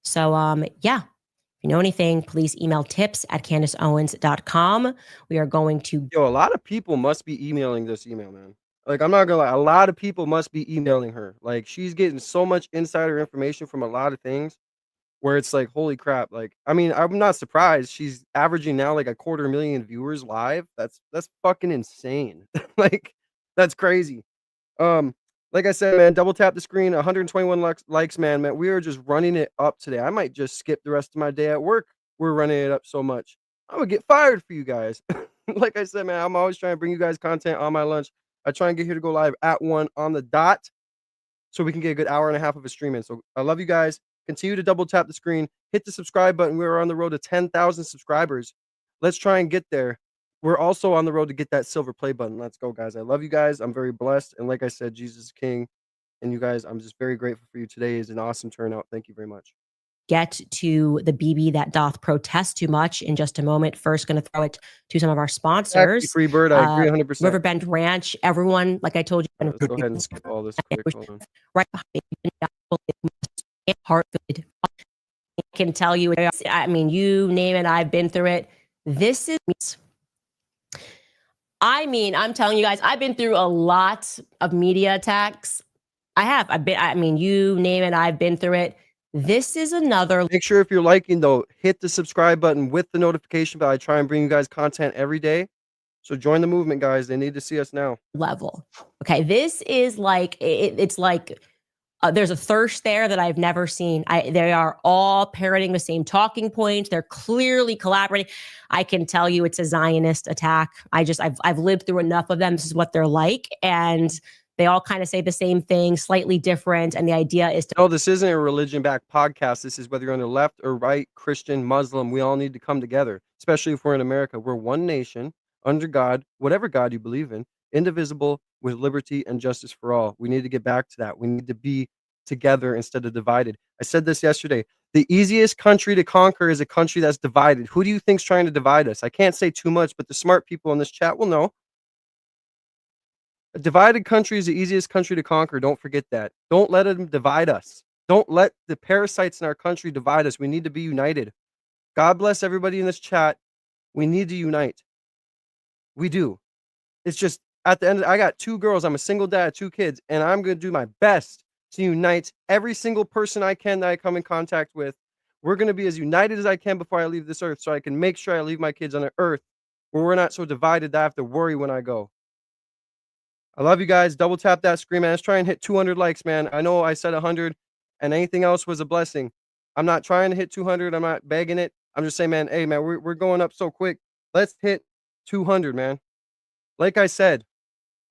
So, yeah. If you know anything, please email tips@CandaceOwens.com. We are going to... Yo, a lot of people must be emailing this email, man. Like, I'm not gonna lie. A lot of people must be emailing her. Like, she's getting so much insider information from a lot of things. Where it's like, holy crap, like, I mean, I'm not surprised. She's averaging now like 250,000 viewers live. That's fucking insane. Like, that's crazy. Like I said, man, double tap the screen, 121 likes, man. We are just running it up today. I might just skip the rest of my day at work. We're running it up so much. I'm gonna get fired for you guys. Like I said, man, I'm always trying to bring you guys content on my lunch. I try and get here to go live at 1 on the dot so we can get a good hour and a half of a stream in. So I love you guys. Continue to double tap the screen, hit the subscribe button. We're on the road to 10,000 subscribers. Let's try and get there. We're also on the road to get that silver play button. Let's go, guys. I love you guys. I'm very blessed. And like I said, Jesus is King. And you guys, I'm just very grateful for you. Today is an awesome turnout. Thank you very much. Get to the BB that doth protest too much in just a moment. First, going to throw it to some of our sponsors. Free Bird, I agree 100%. Riverbend Ranch, everyone, like I told you. Let's go ahead and skip all this quick. Hold on. Right behind Hartford. I can tell you, I mean, you name it, I've been through it. This is, I mean, I'm telling you guys, I've been through a lot of media attacks. I mean, you name it, I've been through it. This is another. Make sure if you're liking, though, hit the subscribe button with the notification bell. I try and bring you guys content every day. So join the movement, guys. They need to see us now. Level. Okay, this is like, it's like, there's a thirst there that I've never seen. They are all parroting the same talking points. They're clearly collaborating. I can tell you it's a Zionist attack. I've lived through enough of them. This is what they're like. And they all kind of say the same thing, slightly different. And the idea is to... No, this isn't a religion-backed podcast. This is whether you're on the left or right, Christian, Muslim. We all need to come together, especially if we're in America. We're one nation under God, whatever God you believe in, indivisible, with liberty and justice for all. We need to get back to that. We need to be together instead of divided. I said this yesterday. The easiest country to conquer is a country that's divided. Who do you think's trying to divide us? I can't say too much, but the smart people in this chat will know. A divided country is the easiest country to conquer. Don't forget that. Don't let them divide us. Don't let the parasites in our country divide us. We need to be united. God bless everybody in this chat. We need to unite. We do. It's just at the end, I got 2 girls. I'm a single dad, 2 kids, and I'm going to do my best to unite every single person I can that I come in contact with. We're going to be as united as I can before I leave this earth so I can make sure I leave my kids on an earth where we're not so divided that I have to worry when I go. I love you guys. Double tap that screen, man. Let's try and hit 200 likes, man. I know I said 100 and anything else was a blessing. I'm not trying to hit 200. I'm not begging it. I'm just saying, man, hey, man, we're going up so quick. Let's hit 200, man. Like I said,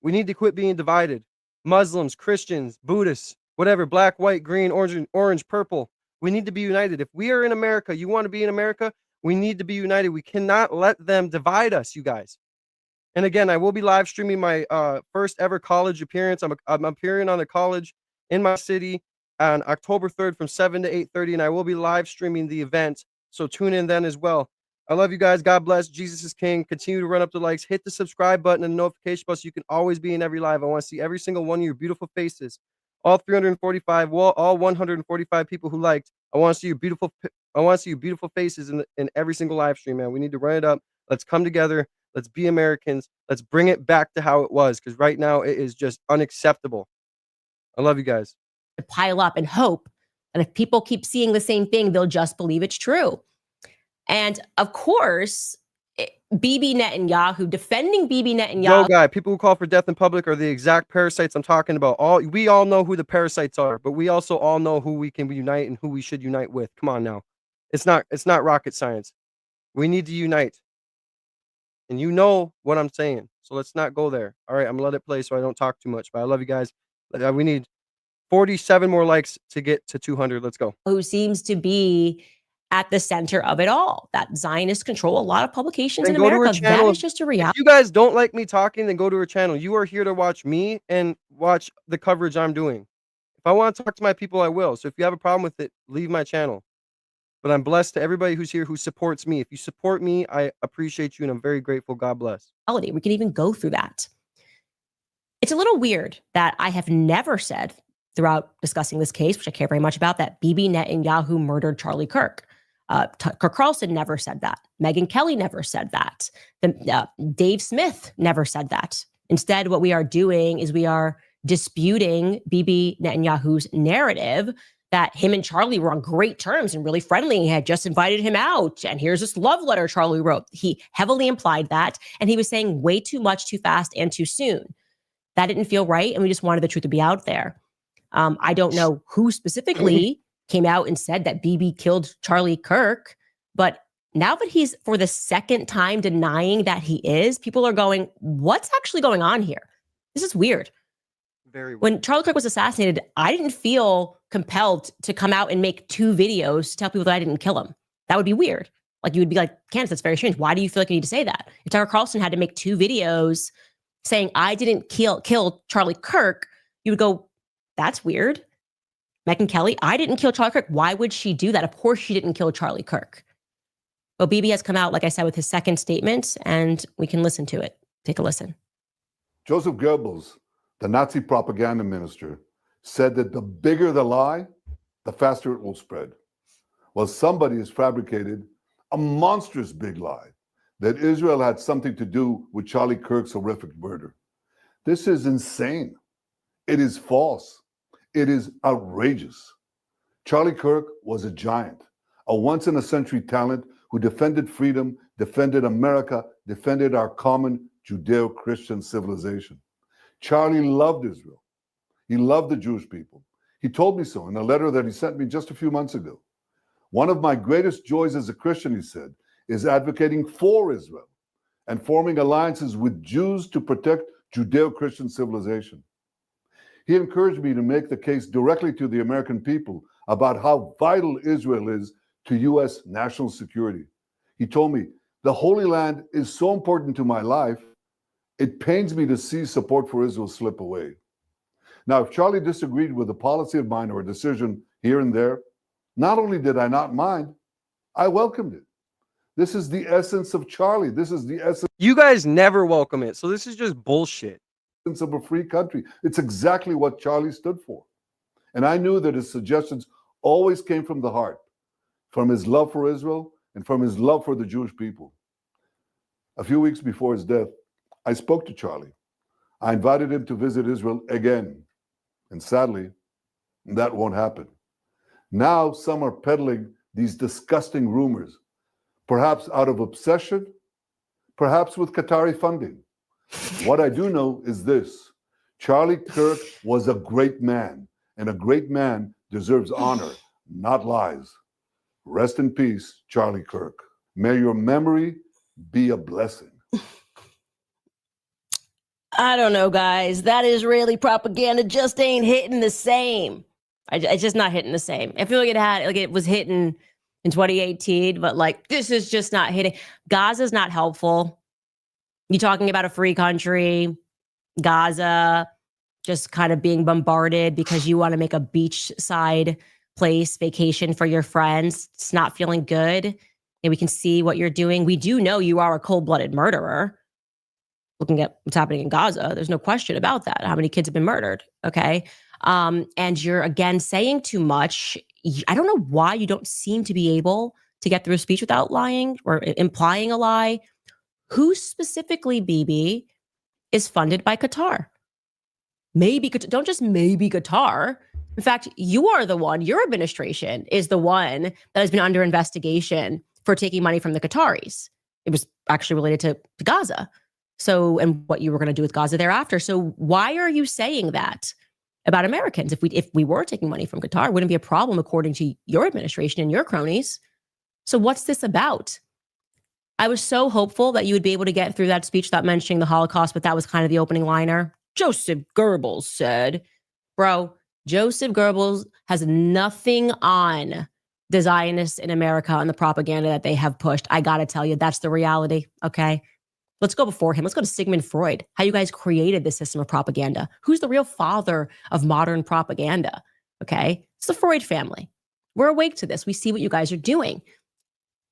we need to quit being divided. Muslims, Christians, Buddhists, whatever, black, white, green, orange, purple. We need to be united. If we are in America, you want to be in America, we need to be united. We cannot let them divide us, you guys. And again, I will be live streaming my first ever college appearance. I'm appearing on a college in my city on October 3rd from 7 to 8:30, and I will be live streaming the event. So tune in then as well. I love you guys. God bless. Jesus is King. Continue to run up the likes. Hit the subscribe button and the notification bell so you can always be in every live. I want to see every single one of your beautiful faces. All 345, all 145 people who liked. I want to see your beautiful faces in every single live stream, man. We need to run it up. Let's come together. Let's be Americans. Let's bring it back to how it was, because right now it is just unacceptable. I love you guys. To pile up and hope that if people keep seeing the same thing, they'll just believe it's true. And of course, Bibi Netanyahu, defending Bibi Netanyahu. Yo, guy, people who call for death in public are the exact parasites I'm talking about. We all know who the parasites are, but we also all know who we can unite and who we should unite with. Come on now. It's not rocket science. We need to unite. And you know what I'm saying. So let's not go there. All right, I'm gonna let it play so I don't talk too much. But I love you guys. We need 47 more likes to get to 200. Let's go. Who seems to be at the center of it all. That Zionists control a lot of publications in America. That is just a reality. If you guys don't like me talking, then go to her channel. You are here to watch me and watch the coverage I'm doing. If I want to talk to my people, I will. So if you have a problem with it, leave my channel. But I'm blessed to everybody who's here who supports me. If you support me, I appreciate you and I'm very grateful. God bless. We can even go through that. It's a little weird that I have never said throughout discussing this case, which I care very much about, that Bibi Netanyahu murdered Charlie Kirk. Tucker Carlson never said that. Megyn Kelly never said that. Dave Smith never said that. Instead, what we are doing is we are disputing Bibi Netanyahu's narrative that him and Charlie were on great terms and really friendly. He had just invited him out. And here's this love letter Charlie wrote. He heavily implied that. And he was saying way too much, too fast, and too soon. That didn't feel right. And we just wanted the truth to be out there. I don't know who specifically came out and said that Bibi killed Charlie Kirk. But now that he's for the second time denying that he is, people are going, what's actually going on here? This is weird. Very weird. When Charlie Kirk was assassinated, I didn't feel compelled to come out and make 2 videos to tell people that I didn't kill him. That would be weird. Like, you would be like, Candace, that's very strange. Why do you feel like you need to say that? If Tucker Carlson had to make 2 videos saying I didn't kill Charlie Kirk, you would go, that's weird. Megyn Kelly, I didn't kill Charlie Kirk. Why would she do that? Of course she didn't kill Charlie Kirk. But Bibi has come out, like I said, with his second statement, and we can listen to it. Take a listen. Joseph Goebbels, the Nazi propaganda minister, said that the bigger the lie, the faster it will spread. Well, somebody has fabricated a monstrous big lie that Israel had something to do with Charlie Kirk's horrific murder. This is insane. It is false. It is outrageous. Charlie Kirk was a giant, a once-in-a-century talent who defended freedom, defended America, defended our common Judeo-Christian civilization. Charlie loved Israel. He loved the Jewish people. He told me so in a letter that he sent me just a few months ago. One of my greatest joys as a Christian, he said, is advocating for Israel and forming alliances with Jews to protect Judeo-Christian civilization. He encouraged me to make the case directly to the American people about how vital Israel is to U.S. national security. He told me, the Holy Land is so important to my life, it pains me to see support for Israel slip away. Now, if Charlie disagreed with a policy of mine or a decision here and there, not only did I not mind, I welcomed it. This is the essence of Charlie. This is the essence. You guys never welcome it. So this is just bullshit. Of a free country. It's exactly what Charlie stood for. And I knew that his suggestions always came from the heart, from his love for Israel and from his love for the Jewish people. A few weeks before his death, I spoke to Charlie. I invited him to visit Israel again. And sadly, that won't happen. Now some are peddling these disgusting rumors, perhaps out of obsession, perhaps with Qatari funding. What I do know is this: Charlie Kirk was a great man, and a great man deserves honor, not lies. Rest in peace, Charlie Kirk. May your memory be a blessing. I don't know, guys. That Israeli propaganda just ain't hitting the same. It's just not hitting the same. I feel like it was hitting in 2018, but like this is just not hitting. Gaza's not helpful. You talking about a free country, Gaza just kind of being bombarded because you want to make a beachside place vacation for your friends. It's not feeling good. And we can see what you're doing. We do know you are a cold-blooded murderer. Looking at what's happening in Gaza, there's no question about that. How many kids have been murdered? Okay. And you're again saying too much. I don't know why you don't seem to be able to get through a speech without lying or implying a lie. Who specifically, BB, is funded by Qatar? Maybe, don't just maybe Qatar. In fact, you are the one, your administration is the one that has been under investigation for taking money from the Qataris. It was actually related to Gaza. So, and what you were going to do with Gaza thereafter. So why are you saying that about Americans? If we were taking money from Qatar, it wouldn't be a problem according to your administration and your cronies. So what's this about? I was so hopeful that you would be able to get through that speech without mentioning the Holocaust, but that was kind of the opening liner. Joseph Goebbels said, bro, Joseph Goebbels has nothing on the Zionists in America and the propaganda that they have pushed. I got to tell you, that's the reality. Okay. Let's go before him. Let's go to Sigmund Freud, how you guys created this system of propaganda. Who's the real father of modern propaganda? Okay. It's the Freud family. We're awake to this. We see what you guys are doing.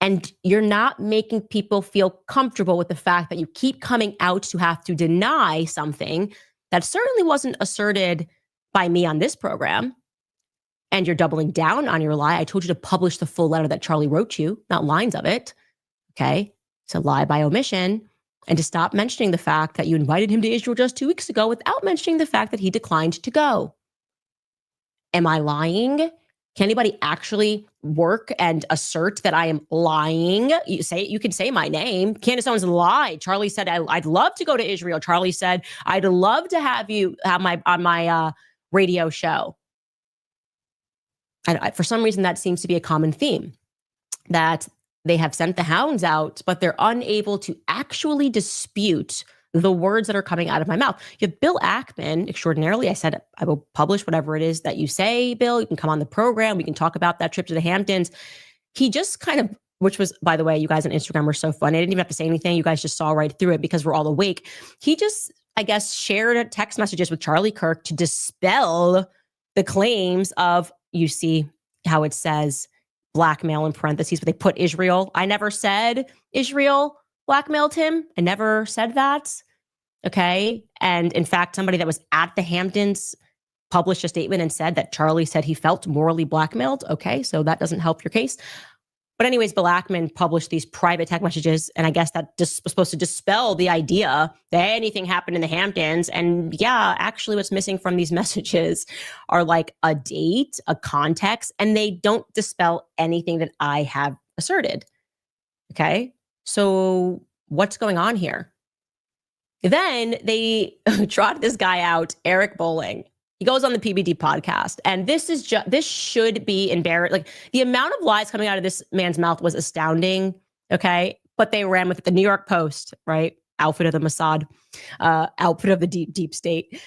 And you're not making people feel comfortable with the fact that you keep coming out to have to deny something that certainly wasn't asserted by me on this program. And you're doubling down on your lie. I told you to publish the full letter that Charlie wrote you, not lines of it. Okay. It's a lie by omission. And to stop mentioning the fact that you invited him to Israel just 2 weeks ago without mentioning the fact that he declined to go. Am I lying? Can anybody actually work and assert that I am lying? You can say my name. Candace Owens lied. Charlie said, I'd love to go to Israel. Charlie said, I'd love to have you on my radio show. And for some reason, that seems to be a common theme, that they have sent the hounds out, but they're unable to actually dispute the words that are coming out of my mouth. You have Bill Ackman, extraordinarily. I said, I will publish whatever it is that you say, Bill. You can come on the program. We can talk about that trip to the Hamptons. He just kind of, which was, by the way, you guys on Instagram were so funny. I didn't even have to say anything. You guys just saw right through it because we're all awake. He just, I guess, shared text messages with Charlie Kirk to dispel the claims of, you see how it says blackmail in parentheses, but they put Israel. I never said Israel blackmailed him. I never said that. Okay. And in fact, somebody that was at the Hamptons published a statement and said that Charlie said he felt morally blackmailed. Okay. So that doesn't help your case. But anyways, Bill Ackman published these private text messages. And I guess that just was supposed to dispel the idea that anything happened in the Hamptons. And yeah, actually what's missing from these messages are like a date, a context, and they don't dispel anything that I have asserted. Okay. So what's going on here? Then they trot this guy out, Eric Bolling. He goes on the PBD podcast, and this should be embarrassing. Like the amount of lies coming out of this man's mouth was astounding. Okay, but they ran with it. The New York Post, right? Outfit of the Mossad, outfit of the deep state,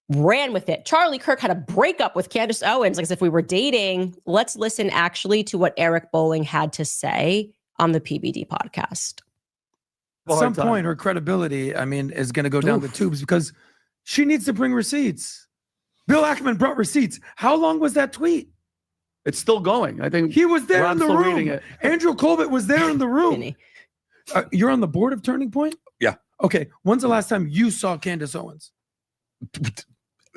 ran with it. Charlie Kirk had a breakup with Candace Owens, like as if we were dating. Let's listen actually to what Eric Bolling had to say on the PBD podcast. At some point, her credibility, I mean, is going to go down the tubes because she needs to bring receipts. Bill Ackman brought receipts. How long was that tweet? It's still going. I think he was there in the room. Reading it. Andrew Colbert was there in the room. You're on the board of Turning Point? Yeah. Okay. When's the last time you saw Candace Owens?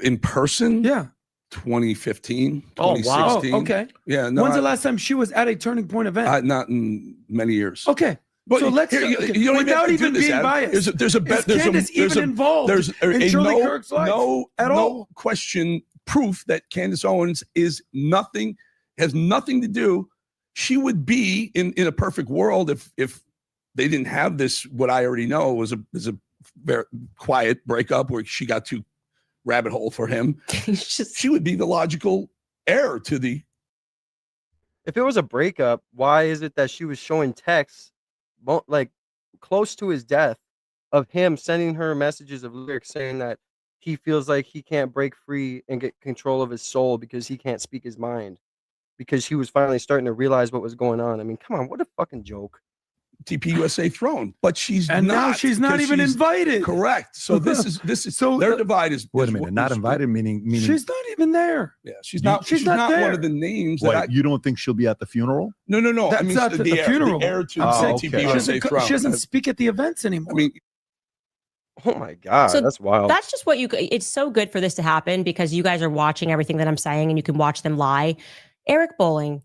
In person? Yeah. 2015, Oh, 2016. wow. Okay. Yeah. No, When's the last time she was at a Turning Point event? Not in many years. Okay. But So let's you don't without even have to even do this, being Adam. biased. There's a Is Candace even involved There's in Charlie Kirk's life at all? No question proof that Candace Owens has nothing to do. She would be in a perfect world if they didn't have this. What I already know was a very quiet breakup where she got too rabbit hole for him. She would be the logical heir to the. If it was a breakup, why is it that she was showing texts, like close to his death, of him sending her messages of lyrics saying that he feels like he can't break free and get control of his soul because he can't speak his mind, because he was finally starting to realize what was going on. I mean, come on, what a fucking joke. TPUSA throne, but she's And not, now she's not even invited. Correct. So this is So, their divide is. Wait a minute, not invited, meaning She's not even there. Yeah, she's not there. one of the names What, that you don't think she'll be at the funeral? No. That's I mean, not the funeral. The heir to Oh, the okay. TPUSA throne. She doesn't speak at the events anymore. I mean, Oh my God, So that's wild. That's just what it's so good for this to happen because you guys are watching everything that I'm saying and you can watch them lie. Eric Bowling,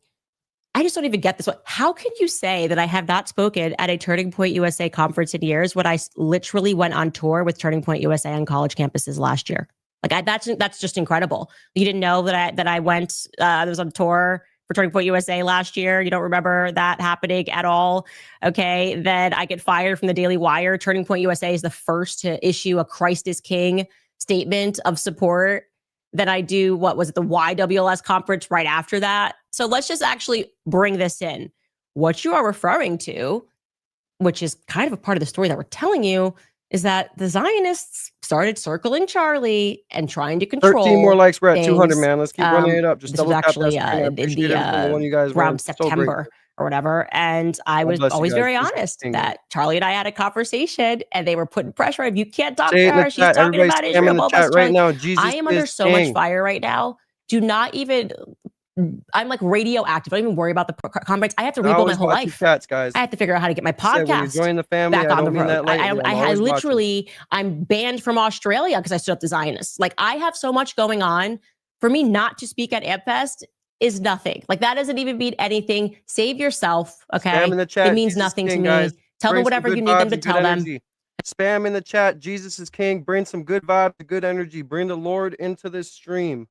I just don't even get this one. How can you say that I have not spoken at a Turning Point USA conference in years when I literally went on tour with Turning Point USA on college campuses last year? Like that's just incredible. You didn't know that I went, I was on tour for Turning Point USA last year. You don't remember that happening at all. Okay. Then I get fired from the Daily Wire. Turning Point USA is the first to issue a Christ is King statement of support. Then I do, what was it, the YWLS conference right after that. So let's just actually bring this in. What you are referring to, which is kind of a part of the story that we're telling you, is that the Zionists started circling Charlie and trying to control 13 more likes. We're at things. 200, man. Let's keep running it up. Just This double was tap that actually screen. I in appreciate the every single one you guys around were so September grateful. or whatever. And I God was bless you always guys. very Jesus is honest king. that Charlie and I had a conversation and they were putting pressure on you. Can't talk Say it to in the her. She's chat. talking Everybody about spam Israel. in the Blah, blah, chat blah. right now. Jesus I am under is so much king. fire right now. Do not even, I'm like radioactive. Don't even worry about the conference. I have to I rebuild my always whole watch you life. cats, guys. I have to figure out how to get my I said, when you podcast join the family, back I on the don't mean road. that lightly. I'm always watching. Literally, I'm banned from Australia because I stood up to Zionists. Like I have so much going on. For me not to speak at AmpFest is nothing. Like that doesn't even mean anything. Save yourself, okay? Spam in the chat. It means Jesus nothing king, to me. guys. Tell Bring them some whatever good you need them vibes to and good tell them. energy. Spam in the chat. Jesus is king. Bring some good vibes, good energy. Bring the Lord into this stream.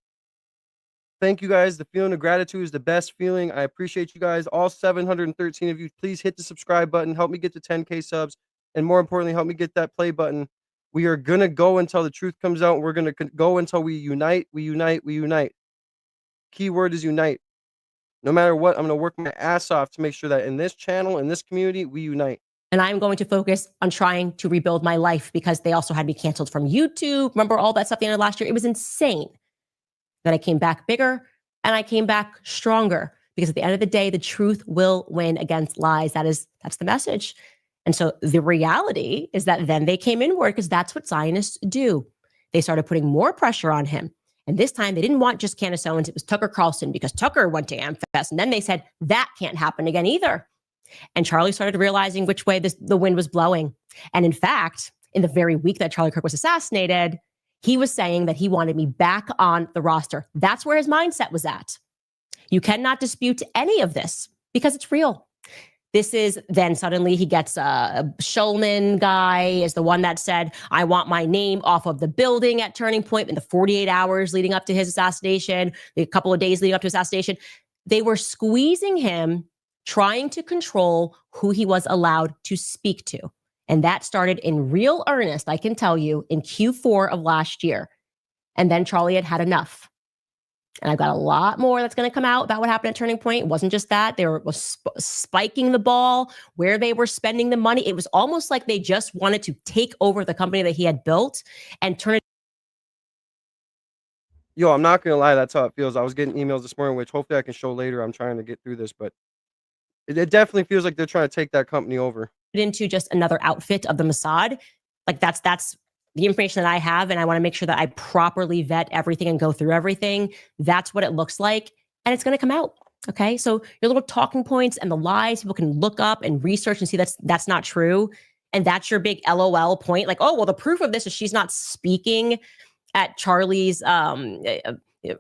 Thank you guys. The feeling of gratitude is the best feeling. I appreciate you guys. All 713 of you. Please hit the subscribe button. Help me get to 10K subs. And more importantly, help me get that play button. We are going to go until the truth comes out. We're going to go until we unite. We unite. We unite. Key word is unite. No matter what, I'm going to work my ass off to make sure that in this channel, in this community, we unite. And I'm going to focus on trying to rebuild my life because they also had me canceled from YouTube. Remember all that stuff at the end of last year? It was insane. Then I came back bigger and I came back stronger because at the end of the day, the truth will win against lies. That's the message. And so the reality is that then they came inward because that's what Zionists do. They started putting more pressure on him. And this time they didn't want just Candace Owens. It was Tucker Carlson because Tucker went to AmpFest. And then they said that can't happen again either. And Charlie started realizing which way the wind was blowing. And in fact, in the very week that Charlie Kirk was assassinated, he was saying that he wanted me back on the roster. That's where his mindset was at. You cannot dispute any of this because it's real. This is then suddenly he gets a Schulman guy is the one that said, I want my name off of the building at Turning Point in the 48 hours leading up to his assassination, the couple of days leading up to his assassination. They were squeezing him, trying to control who he was allowed to speak to. And that started in real earnest, I can tell you, in Q4 of last year. And then Charlie had enough. And I've got a lot more that's going to come out about what happened at Turning Point. It wasn't just that. They were spiking the ball, where they were spending the money. It was almost like they just wanted to take over the company that he had built and turn it. Yo, I'm not going to lie. That's how it feels. I was getting emails this morning, which hopefully I can show later. I'm trying to get through this, but it definitely feels like they're trying to take that company over. Into just another outfit of the Mossad. Like that's the information that I have. And I want to make sure that I properly vet everything and go through everything. That's what it looks like. And it's going to come out. Okay. So your little talking points and the lies people can look up and research and see that's not true. And that's your big LOL point. Like, oh, well, the proof of this is she's not speaking at Charlie's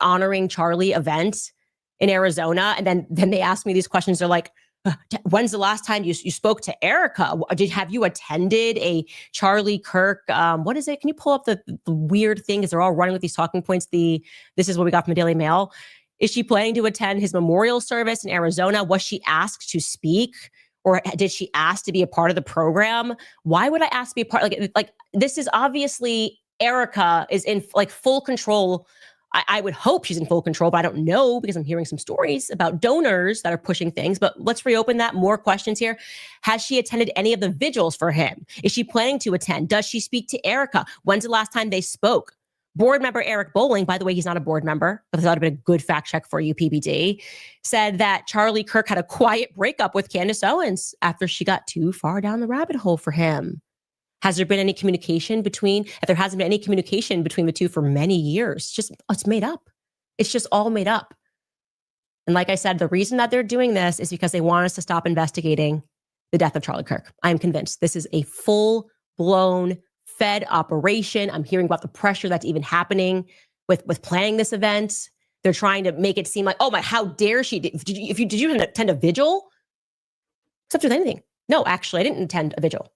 honoring Charlie event in Arizona. And then they ask me these questions. They're like, When's the last time you spoke to Erica? Have you attended a Charlie Kirk? What is it? Can you pull up the weird thing? Because they're all running with these talking points. This is what we got from the Daily Mail. Is she planning to attend his memorial service in Arizona? Was she asked to speak? Or did she ask to be a part of the program? Why would I ask to be a part? Like this is obviously Erica is in like full control. I would hope she's in full control, but I don't know because I'm hearing some stories about donors that are pushing things. But let's reopen that. More questions here. Has she attended any of the vigils for him? Is she planning to attend? Does she speak to Erica? When's the last time they spoke? Board member Eric Bowling, by the way, he's not a board member, but that would have been a good fact check for you, PBD, said that Charlie Kirk had a quiet breakup with Candace Owens after she got too far down the rabbit hole for him. Has there been any communication between, if there hasn't been any communication between the two for many years, it's made up. It's just all made up. And like I said, the reason that they're doing this is because they want us to stop investigating the death of Charlie Kirk. I'm convinced this is a full-blown Fed operation. I'm hearing about the pressure that's even happening with planning this event. They're trying to make it seem like, oh my, how dare she? Did you attend a vigil? Except with anything. No, actually, I didn't attend a vigil.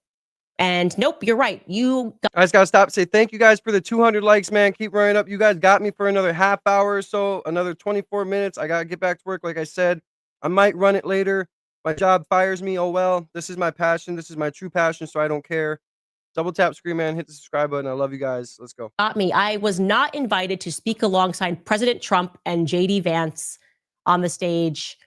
And nope, you're right. I just gotta stop. Say thank you guys for the 200 likes, man. Keep running up. You guys got me for another half hour or so, another 24 minutes. I gotta get back to work. Like I said, I might run it later. My job fires me. Oh well. This is my passion. This is my true passion. So I don't care. Double tap screen, man. Hit the subscribe button. I love you guys. Let's go. Got me. I was not invited to speak alongside President Trump and JD Vance on the stage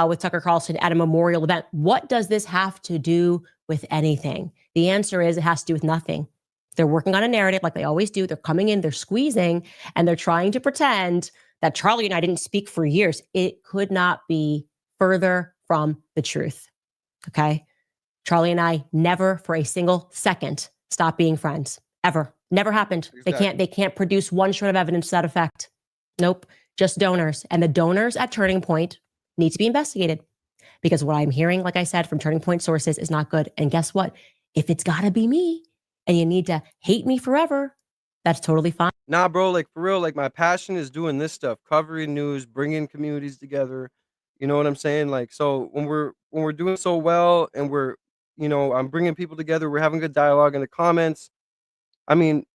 with Tucker Carlson at a memorial event. What does this have to do with anything? The answer is it has to do with nothing. They're working on a narrative like they always do. They're coming in, they're squeezing, and they're trying to pretend that Charlie and I didn't speak for years. It could not be further from the truth. Okay? Charlie and I never for a single second stopped being friends. Ever. Never happened. Exactly. They can't produce one shred of evidence to that effect. Nope. Just donors. And the donors at Turning Point need to be investigated. Because what I'm hearing, like I said, from Turning Point sources is not good. And guess what? If it's got to be me and you need to hate me forever, that's totally fine. Nah, bro, like for real, like my passion is doing this stuff, covering news, bringing communities together. You know what I'm saying? Like, so when we're doing so well and I'm bringing people together, we're having good dialogue in the comments. I mean,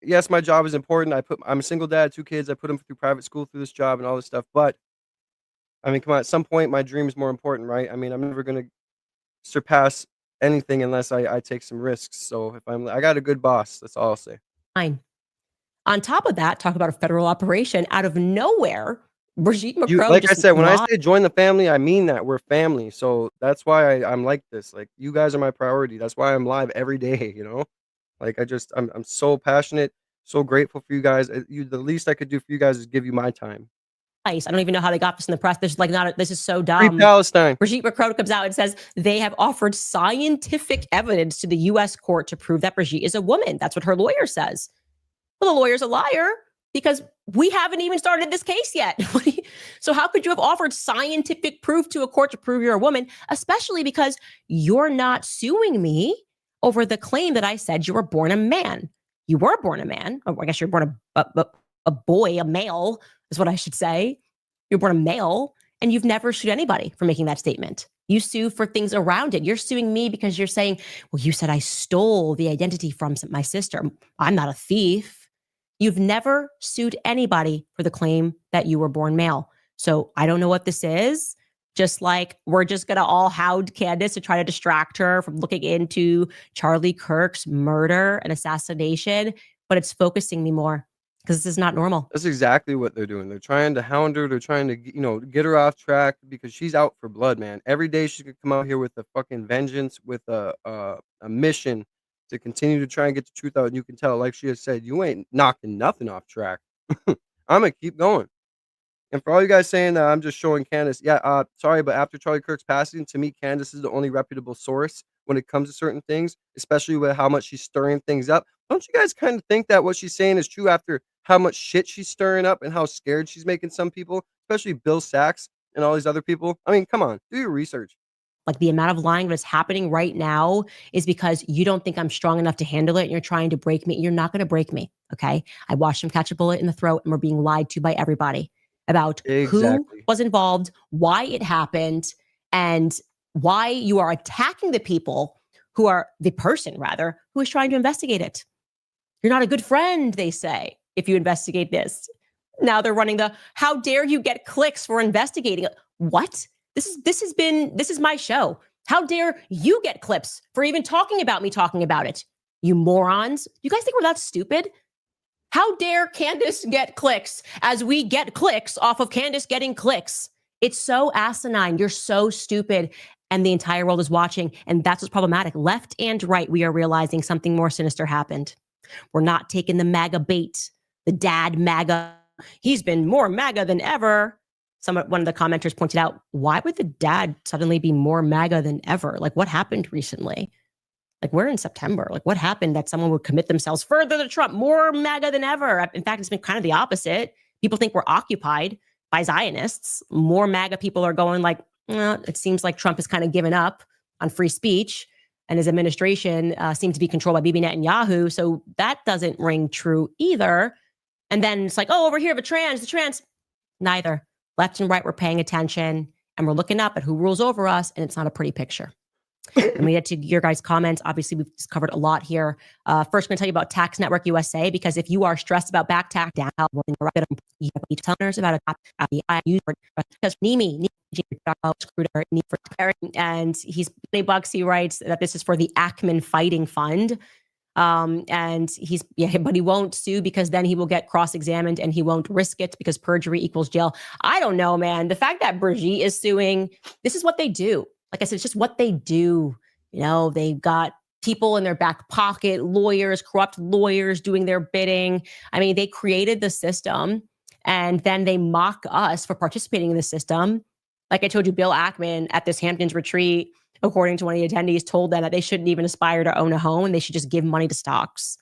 yes, my job is important. I'm a single dad, 2 kids. I put them through private school through this job and all this stuff. But I mean, come on, at some point, my dream is more important, right? I mean, I'm never going to surpass anything unless I take some risks. So if I got a good boss, that's all I'll say. Fine. On top of that, talk about a federal operation out of nowhere. Brigitte Macron, Like I said, when I say join the family, I mean that we're family. So that's why I'm like this. Like you guys are my priority. That's why I'm live every day. Like I'm so passionate, so grateful for you guys. The least I could do for you guys is give you my time. I don't even know how they got this in the press. This is so Free dumb. Palestine. Brigitte Macron comes out and says they have offered scientific evidence to the U.S. court to prove that Brigitte is a woman. That's what her lawyer says. Well, the lawyer's a liar because we haven't even started this case yet. So how could you have offered scientific proof to a court to prove you're a woman, especially because you're not suing me over the claim that I said you were born a man? You were born a man. Or I guess you're born a boy, a male is what I should say. You're born a male and you've never sued anybody for making that statement. You sue for things around it. You're suing me because you're saying, well, you said I stole the identity from my sister. I'm not a thief. You've never sued anybody for the claim that you were born male. So I don't know what this is. Just like we're just going to all hound Candace to try to distract her from looking into Charlie Kirk's murder and assassination, but it's focusing me more because this is not normal. That's exactly what they're doing. They're trying to hound her. They're trying to, get her off track because she's out for blood, man. Every day she's gonna come out here with a fucking vengeance, with a mission to continue to try and get the truth out. And you can tell, like she has said, you ain't knocking nothing off track. I'm gonna keep going. And for all you guys saying that I'm just showing Candace, sorry, but after Charlie Kirk's passing, to me, Candace is the only reputable source when it comes to certain things, especially with how much she's stirring things up. Don't you guys kind of think that what she's saying is true after how much shit she's stirring up and how scared she's making some people, especially Bill Sachs and all these other people? I mean, come on, do your research. Like the amount of lying that's happening right now is because you don't think I'm strong enough to handle it and you're trying to break me. You're not going to break me, okay? I watched him catch a bullet in the throat and we're being lied to by everybody about who was involved, why it happened, and why you are attacking the people who are the person rather who is trying to investigate it. You're not a good friend, they say, if you investigate this. Now they're running the how dare you get clicks for investigating it. What? This is my show. How dare you get clips for even talking about me talking about it? You morons. You guys think we're that stupid? How dare Candace get clicks as we get clicks off of Candace getting clicks? It's so asinine. You're so stupid. And the entire world is watching. And that's what's problematic. Left and right, we are realizing something more sinister happened. We're not taking the MAGA bait, the dad MAGA. He's been more MAGA than ever. One of the commenters pointed out, why would the dad suddenly be more MAGA than ever? Like, what happened recently? Like, we're in September. Like, what happened that someone would commit themselves further to Trump, more MAGA than ever? In fact, it's been kind of the opposite. People think we're occupied by Zionists. More MAGA people are going like, it seems like Trump has kind of given up on free speech and his administration seemed to be controlled by Bibi Netanyahu. So that doesn't ring true either. And then it's like, oh, over here, the trans. Neither. Left and right, we're paying attention and we're looking up at who rules over us, and it's not a pretty picture. And we get to your guys' comments. Obviously, we've just covered a lot here. First, I'm going to tell you about Tax Network USA, because if you are stressed about back tax down, telling about it, because Nimi, and he's $20. He writes that this is for the Ackman Fighting Fund. And but he won't sue because then he will get cross-examined and he won't risk it because perjury equals jail. I don't know, man. The fact that Brigitte is suing, this is what they do. Like I said, it's just what they do. You know, they've got people in their back pocket, lawyers, corrupt lawyers doing their bidding. I mean, they created the system and then they mock us for participating in the system. Like I told you, Bill Ackman at this Hamptons retreat, according to one of the attendees, told them that they shouldn't even aspire to own a home and they should just give money to stocks.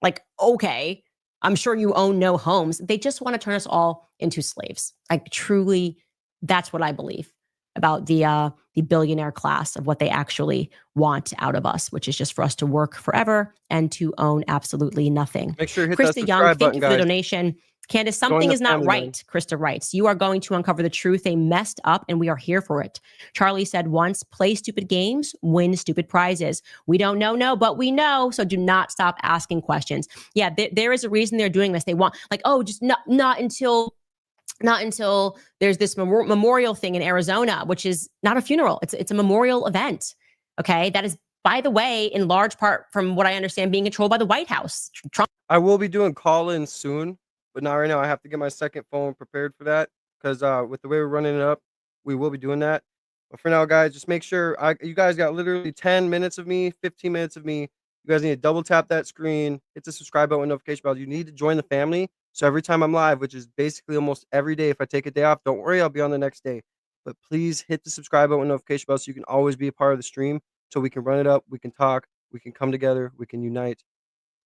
Like, okay, I'm sure you own no homes. They just want to turn us all into slaves. Like, truly, that's what I believe about the billionaire class, of what they actually want out of us, which is just for us to work forever and to own absolutely nothing. Make sure you hit that Krista subscribe Young, thank button, you for the guys. donation. Candace, something is not family, right, man. Krista writes. You are going to uncover the truth. They messed up and we are here for it. Charlie said once, play stupid games, win stupid prizes. We don't know, but we know. So do not stop asking questions. Yeah, there is a reason they're doing this. They want, like, oh, just not until there's this memorial thing in Arizona, which is not a funeral. It's a memorial event. Okay. That is, by the way, in large part, from what I understand, being controlled by the White House. Trump. I will be doing call-ins soon, but not right now. I have to get my second phone prepared for that because with the way we're running it up, we will be doing that. But for now, guys, just make sure you guys got literally 10 minutes of me, 15 minutes of me. You guys need to double tap that screen, hit the subscribe button, notification bell. You need to join the family. So every time I'm live, which is basically almost every day, if I take a day off, don't worry, I'll be on the next day. But please hit the subscribe button, notification bell, so you can always be a part of the stream. So we can run it up, we can talk, we can come together, we can unite.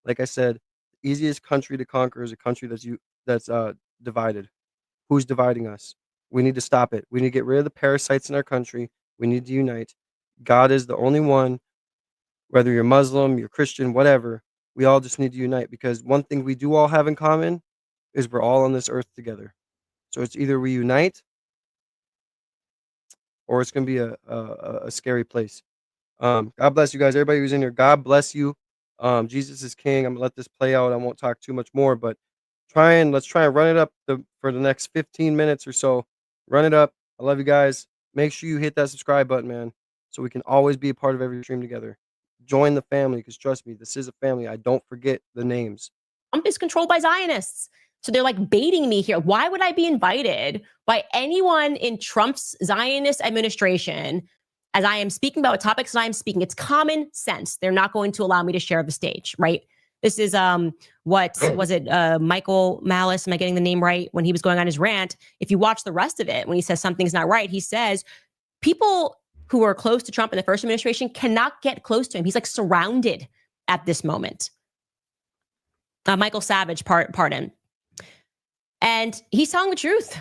Like I said, the easiest country to conquer is a country that's divided. Who's dividing us? We need to stop it. We need to get rid of the parasites in our country. We need to unite. God is the only one, whether you're Muslim, you're Christian, whatever. We all just need to unite, because one thing we do all have in common is we're all on this earth together. So it's either we unite or it's going to be a scary place. God bless you guys. Everybody who's in here, God bless you. Jesus is king. I'm going to let this play out. I won't talk too much more, but let's try and run it up for the next 15 minutes or so. Run it up. I love you guys. Make sure you hit that subscribe button, man, so we can always be a part of every stream together. Join the family, because trust me, this is a family. I don't forget the names. Trump is controlled by Zionists. So they're like baiting me here. Why would I be invited by anyone in Trump's Zionist administration as I am speaking about topics that I am speaking? It's common sense. They're not going to allow me to share the stage, right? This is what was it? Michael Malice, am I getting the name right? When he was going on his rant, if you watch the rest of it, when he says something's not right, he says people who are close to Trump in the first administration cannot get close to him. He's like surrounded at this moment. Michael Savage, pardon. And he's telling the truth.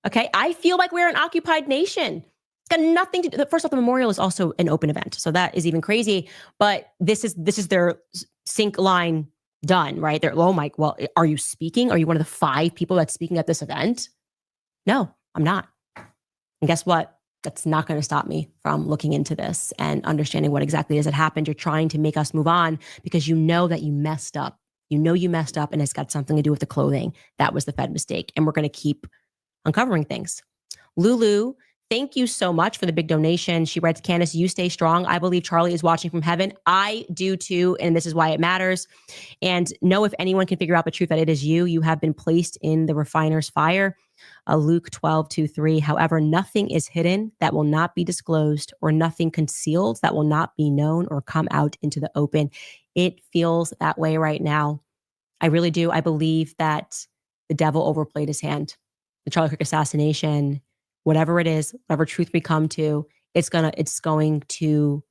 Okay. I feel like we're an occupied nation. It's got nothing to do. First off, the memorial is also an open event. So that is even crazy. But this is their sync line done, right? They're, oh Mike, well, are you speaking? Are you one of the 5 people that's speaking at this event? No, I'm not. And guess what? That's not going to stop me from looking into this and understanding what exactly is that happened. You're trying to make us move on because you know that you messed up. You know you messed up, and it's got something to do with the clothing. That was the Fed mistake. And we're going to keep uncovering things. Lulu, thank you so much for the big donation. She writes, Candace, you stay strong. I believe Charlie is watching from heaven. I do too, and this is why it matters. And know if anyone can figure out the truth that it is you. You have been placed in the refiner's fire. Luke 12:2-3. However, nothing is hidden that will not be disclosed, or nothing concealed that will not be known or come out into the open. It feels that way right now. I really do. I believe that the devil overplayed his hand. The Charlie Kirk assassination, whatever it is, whatever truth we come to, it's going to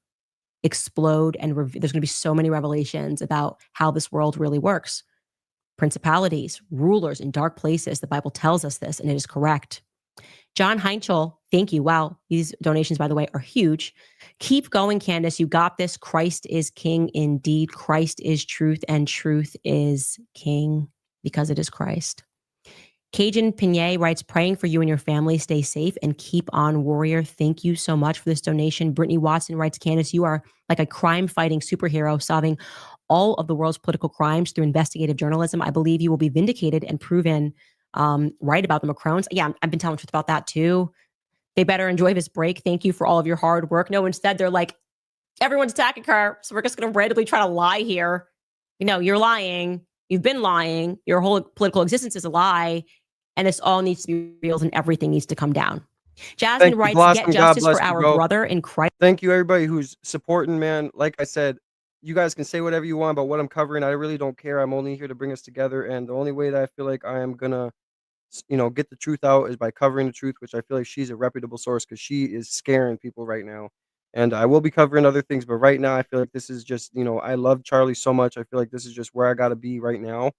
explode, and there's going to be so many revelations about how this world really works. Principalities, rulers in dark places. The Bible tells us this, and it is correct. John Heinchel, thank you. Wow. These donations, by the way, are huge. Keep going, Candace. You got this. Christ is king indeed. Christ is truth, and truth is king because it is Christ. Cajun Pinier writes, praying for you and your family. Stay safe and keep on, warrior. Thank you so much for this donation. Brittany Watson writes, Candace, you are like a crime-fighting superhero, solving all of the world's political crimes through investigative journalism. I believe you will be vindicated and proven right about the Macrons. Yeah, I've been telling the truth about that too. They better enjoy this break. Thank you for all of your hard work. No, instead they're like, everyone's attacking her, so we're just going to randomly try to lie here. You know, you're lying. You've been lying. Your whole political existence is a lie. And this all needs to be real, and everything needs to come down. Jasmine writes, get justice for our brother in Christ. Thank you, everybody who's supporting, man. Like I said, you guys can say whatever you want about what I'm covering. I really don't care. I'm only here to bring us together. And the only way that I feel like I am going to, get the truth out is by covering the truth, which I feel like she's a reputable source because she is scaring people right now. And I will be covering other things. But right now, I feel like this is just, I love Charlie so much. I feel like this is just where I got to be right now.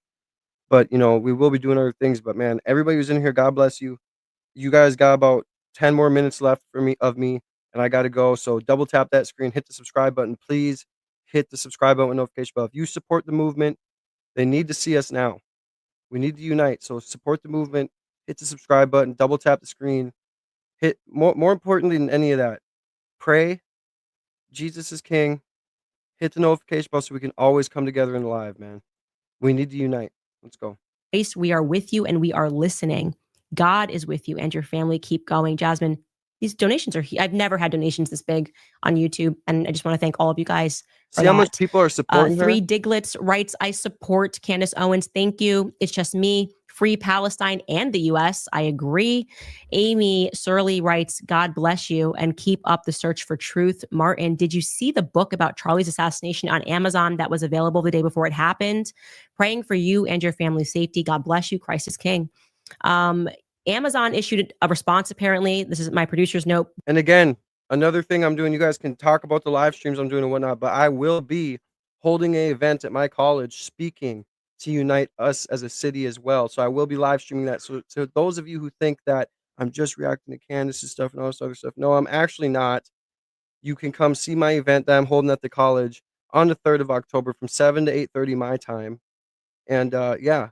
But, we will be doing other things. But, man, everybody who's in here, God bless you. You guys got about 10 more minutes left of me, and I got to go. So double tap that screen, hit the subscribe button. Please hit the subscribe button with notification bell. If you support the movement, they need to see us now. We need to unite. So support the movement, hit the subscribe button, double tap the screen. Hit more importantly than any of that, pray. Jesus is king. Hit the notification bell so we can always come together in live, man. We need to unite. Let's go. We are with you and we are listening. God is with you and your family. Keep going. Jasmine, these donations are, I've never had donations this big on YouTube. And I just want to thank all of you guys. See how much people are supporting her? 3 Diglets writes, I support Candace Owens. Thank you. It's just me. Free Palestine and the U.S. I agree. Amy Surley writes, God bless you and keep up the search for truth. Martin, did you see the book about Charlie's assassination on Amazon that was available the day before it happened? Praying for you and your family's safety. God bless you. Christ is king. Amazon issued a response, apparently. This is my producer's note. And again, another thing I'm doing, you guys can talk about the live streams I'm doing and whatnot, but I will be holding an event at my college speaking to unite us as a city as well. So I will be live streaming that. So those of you who think that I'm just reacting to Candace's stuff and all this other stuff, no, I'm actually not. You can come see my event that I'm holding at the college on the 3rd of October from 7 to 8:30 my time. And yeah,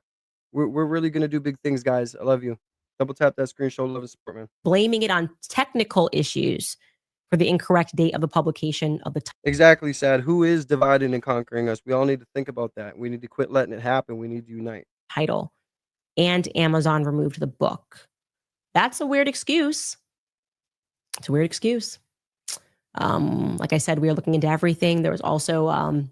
we're really going to do big things, guys. I love you. Double tap that screen, show love and support, man. Blaming it on technical issues for the incorrect date of the publication of the Exactly, Sad. Who is dividing and conquering us? We all need to think about that. We need to quit letting it happen. We need to unite. Title. And Amazon removed the book. That's a weird excuse. It's a weird excuse. Like I said, we are looking into everything. There was also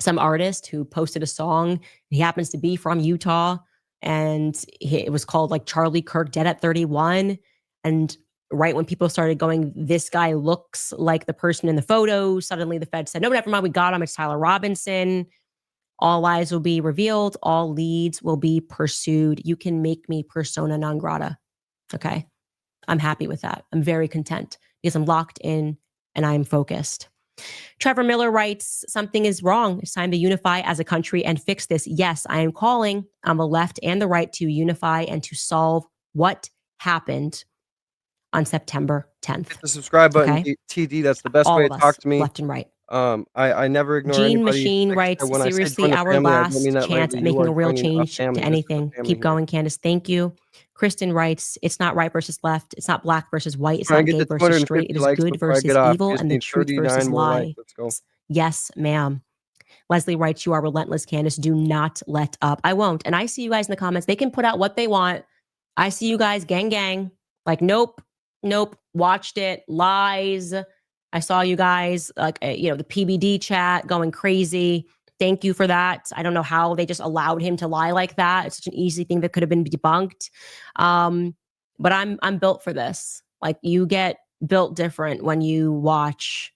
some artist who posted a song. He happens to be from Utah. And it was called like Charlie Kirk Dead at 31. And right when people started going, this guy looks like the person in the photo, suddenly the Fed said, no, never mind, we got him. It's Tyler Robinson. All lies will be revealed. All leads will be pursued. You can make me persona non grata. Okay. I'm happy with that. I'm very content because I'm locked in and I'm focused. Trevor Miller writes, something is wrong. It's time to unify as a country and fix this. Yes, I am calling on the left and the right to unify and to solve what happened on September 10th. Hit the subscribe button, okay? TD. That's the best All way of to us, talk to me. left and right. I never ignore Gene anybody. Machine Like I said, writes, when I say seriously, join the our family, I don't mean last that chance lightly. at You making are a real joining a change to family. This is anything. a family Keep here. going, Candace. Thank you. Kristen writes, it's not right versus left. It's not black versus white. It's Try and not get gay to versus straight. 250 It is likes good before I get versus off. evil You just and the need truth 39 versus more likes. lie. Let's go. Yes, ma'am. Leslie writes, you are relentless, Candace. Do not let up. I won't. And I see you guys in the comments. They can put out what they want. I see you guys, gang, gang. Like, nope, watched it, lies. I saw you guys, like, the PBD chat going crazy. Thank you for that. I don't know how they just allowed him to lie like that. It's such an easy thing that could have been debunked. But I'm built for this. Like, you get built different when you watch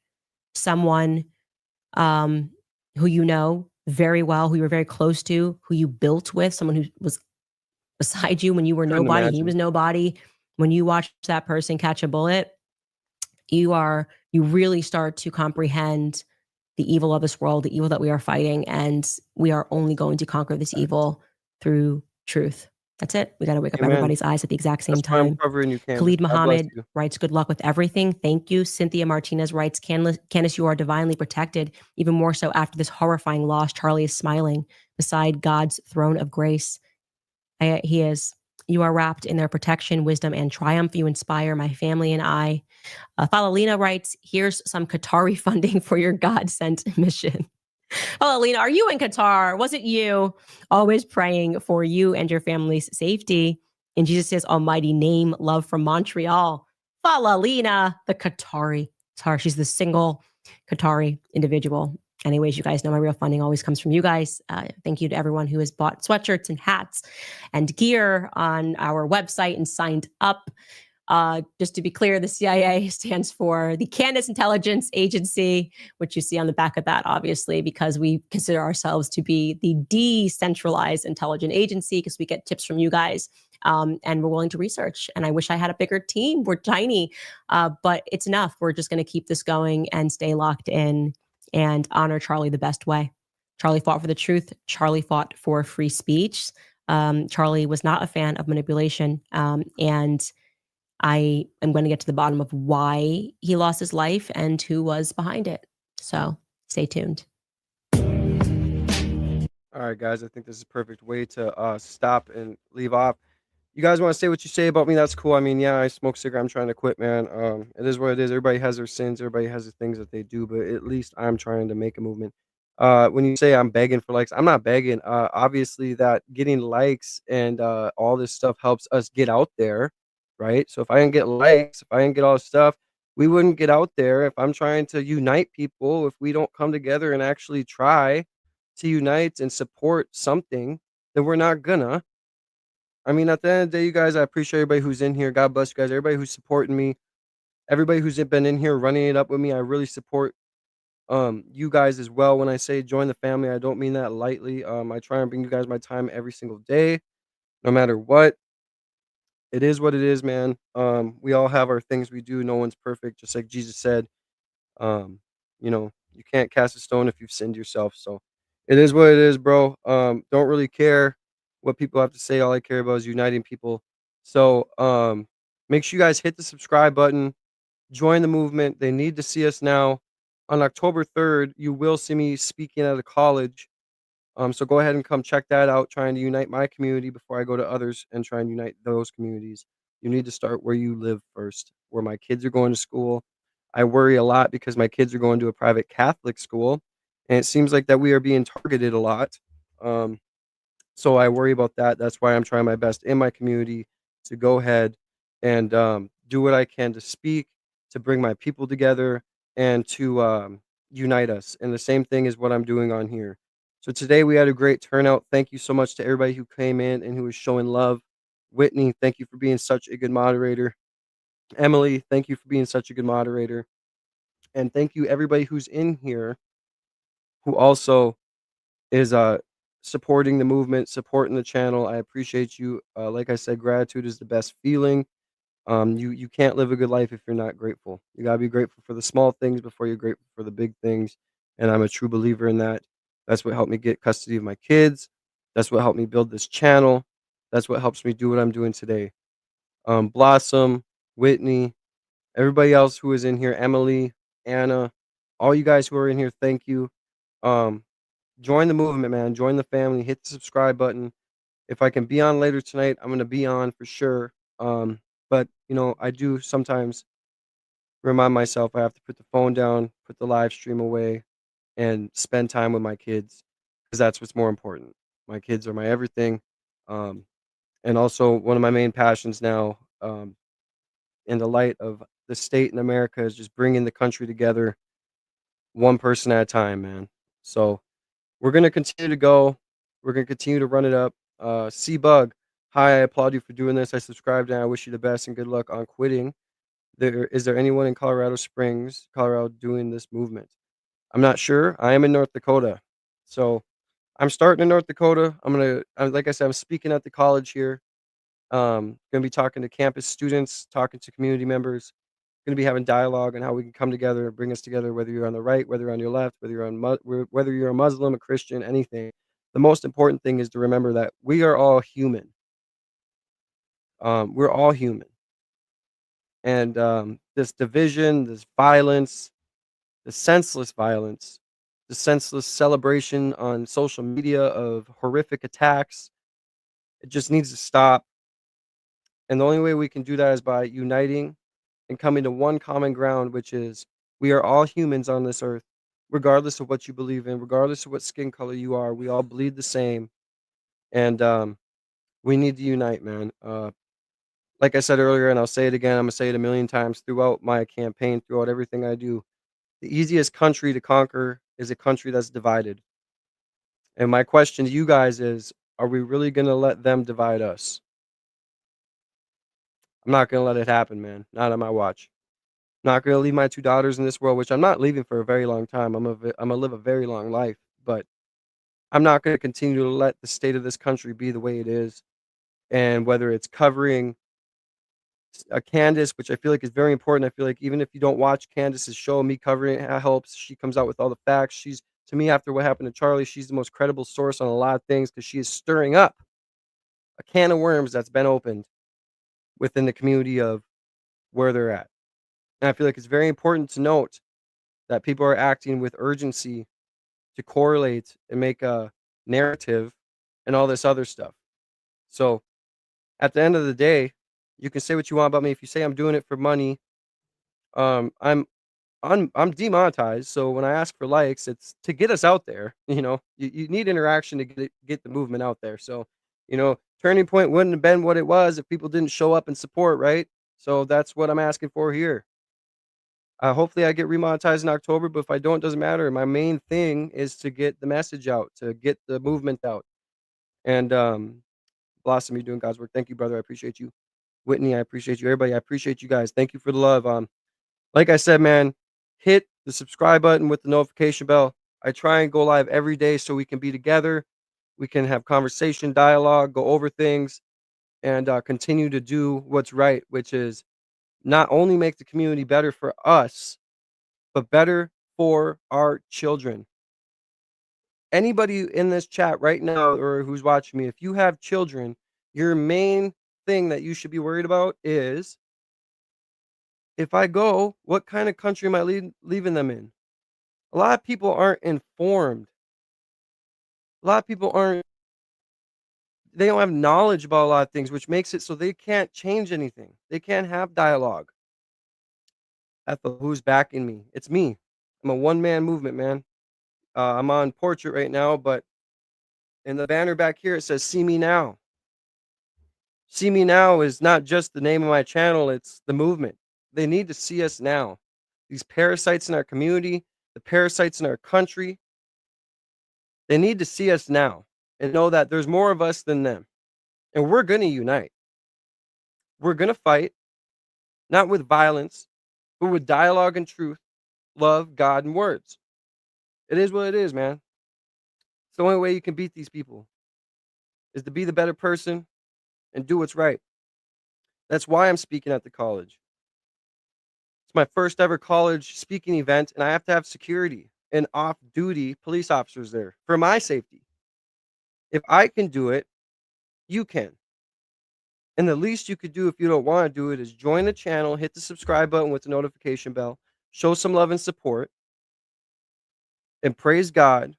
someone who you know very well, who you were very close to, who you built with, someone who was beside you when you were Couldn't nobody, he imagine. was nobody. When you watch that person catch a bullet, you really start to comprehend the evil of this world, the evil that we are fighting, and we are only going to conquer this evil through truth. That's it. We got to wake up Amen. everybody's eyes at the exact same That's why I'm time. covering you, Candace. Khalid God bless Muhammad you. writes, good luck with everything. Thank you. Cynthia Martinez writes, Candace, you are divinely protected, even more so after this horrifying loss. Charlie is smiling beside God's throne of grace. He is. You are wrapped in their protection, wisdom, and triumph. You inspire my family and I. Falalina writes, here's some Qatari funding for your God-sent mission. Falalina, are you in Qatar? Was it you? Always praying for you and your family's safety. In Jesus' almighty name, love from Montreal. Falalina, the Qatari. She's the single Qatari individual. Anyways, you guys know my real funding always comes from you guys. Thank you to everyone who has bought sweatshirts and hats and gear on our website and signed up. Just to be clear, the CIA stands for the Candace Intelligence Agency, which you see on the back of that, obviously, because we consider ourselves to be the decentralized intelligence agency because we get tips from you guys and we're willing to research. And I wish I had a bigger team. We're tiny, but it's enough. We're just going to keep this going and stay locked in and honor Charlie the best way. Charlie fought for the truth. Charlie fought for free speech. Charlie was not a fan of manipulation. And I am going to get to the bottom of why he lost his life and who was behind it. So stay tuned. All right, guys. I think this is a perfect way to stop and leave off. You guys want to say what you say about me? That's cool. I mean, yeah, I smoke cigarette. I'm trying to quit, man. It is what it is. Everybody has their sins. Everybody has the things that they do, but at least I'm trying to make a movement. When you say I'm begging for likes, I'm not begging. Obviously, that getting likes and all this stuff helps us get out there, right? So if I didn't get likes, if I didn't get all this stuff, we wouldn't get out there. If I'm trying to unite people, if we don't come together and actually try to unite and support something, then we're not gonna. I mean, at the end of the day, you guys, I appreciate everybody who's in here. God bless you guys. Everybody who's supporting me, everybody who's been in here running it up with me. I really support you guys as well. When I say join the family, I don't mean that lightly. I try and bring you guys my time every single day, no matter what. It is what it is, man. We all have our things we do. No one's perfect, just like Jesus said. You can't cast a stone if you've sinned yourself. So it is what it is, bro. Don't really care what people have to say. All I care about is uniting people. So make sure you guys hit the subscribe button, join the movement. They need to see us now. On October 3rd, you will see me speaking at a college. So go ahead and come check that out, trying to unite my community before I go to others and try and unite those communities. You need to start where you live first, where my kids are going to school. I worry a lot because my kids are going to a private Catholic school, and it seems like that we are being targeted a lot. Um, so I worry about that. That's why I'm trying my best in my community to go ahead and do what I can to speak, to bring my people together, and to unite us. And the same thing is what I'm doing on here. So today we had a great turnout. Thank you so much to everybody who came in and who was showing love. Whitney, thank you for being such a good moderator. Emily, thank you for being such a good moderator. And thank you everybody who's in here who also is supporting the movement, supporting the channel. I appreciate you. Like I said, gratitude is the best feeling. You can't live a good life if you're not grateful. You gotta be grateful for the small things before you're grateful for the big things. And I'm a true believer in that. That's what helped me get custody of my kids. That's what helped me build this channel. That's what helps me do what I'm doing today. Blossom, Whitney, everybody else who is in here, Emily, Anna, All you guys who are in here, thank you. Join the movement, man. Join the family. Hit the subscribe button. If I can be on later tonight, I'm gonna be on for sure. But I do sometimes remind myself I have to put the phone down, put the live stream away, and spend time with my kids because that's what's more important. My kids are my everything. Um, and also one of my main passions now, in the light of the state in America, is just bringing the country together one person at a time, man. So we're gonna continue to go. We're gonna continue to run it up. C-Bug, hi, I applaud you for doing this. I subscribed and I wish you the best and good luck on quitting. Is there anyone in Colorado Springs, Colorado, doing this movement? I'm not sure. I am in North Dakota. So I'm starting in North Dakota. Like I said, I'm speaking at the college here. Gonna be talking to campus students, talking to community members. Gonna be having dialogue on how we can come together, bring us together, whether you're on the right, whether you're on your left, whether you're a Muslim, a Christian, anything. The most important thing is to remember that we are all human. We're all human. And this division, this violence, the senseless violence, the senseless celebration on social media of horrific attacks, it just needs to stop. And the only way we can do that is by uniting and coming to one common ground, which is we are all humans on this earth, regardless of what you believe in, regardless of what skin color you are. We all bleed the same. And we need to unite, man. Like I said earlier, and I'll say it again, I'm going to say it a million times throughout my campaign, throughout everything I do. The easiest country to conquer is a country that's divided. And my question to you guys is, are we really going to let them divide us? I'm not going to let it happen, man. Not on my watch. Not going to leave my 2 daughters in this world, which I'm not leaving for a very long time. I'm going to live a very long life, but I'm not going to continue to let the state of this country be the way it is. And whether it's covering Candace, which I feel like is very important. I feel like even if you don't watch Candace's show, me covering it helps. She comes out with all the facts. To me, after what happened to Charlie, she's the most credible source on a lot of things because she is stirring up a can of worms that's been opened within the community of where they're at. And I feel like it's very important to note that people are acting with urgency to correlate and make a narrative and all this other stuff. So at the end of the day, you can say what you want about me. If you say I'm doing it for money, I'm demonetized. So when I ask for likes, it's to get us out there. You need interaction to get the movement out there. So, Turning Point wouldn't have been what it was if people didn't show up and support, right? So that's what I'm asking for here. Hopefully I get remonetized in October, but if I don't, it doesn't matter. My main thing is to get the message out, to get the movement out. And Blossom, you're doing God's work. Thank you, brother. I appreciate you. Whitney, I appreciate you. Everybody, I appreciate you guys. Thank you for the love. Like I said, man, hit the subscribe button with the notification bell. I try and go live every day so we can be together. We can have conversation, dialogue, go over things, and continue to do what's right, which is not only make the community better for us, but better for our children. Anybody in this chat right now or who's watching me, if you have children, your main thing that you should be worried about is, if I go, what kind of country am I leaving them in? A lot of people aren't informed. A lot of people they don't have knowledge about a lot of things, which makes it so they can't change anything. They can't have dialogue. Ethel, who's backing me? It's me. I'm a one-man movement, man. I'm on portrait right now, but in the banner back here, it says, "See me now." See me now is not just the name of my channel, it's the movement. They need to see us now. These parasites in our community, the parasites in our country, they need to see us now and know that there's more of us than them. And we're going to unite. We're going to fight, not with violence, but with dialogue and truth, love, God, and words. It is what it is, man. It's the only way you can beat these people is to be the better person and do what's right. That's why I'm speaking at the college. It's my first ever college speaking event, and I have to have security and off-duty police officers there for my safety. If I can do it, you can. And the least you could do if you don't want to do it is join the channel, hit the subscribe button with the notification bell, show some love and support, and praise God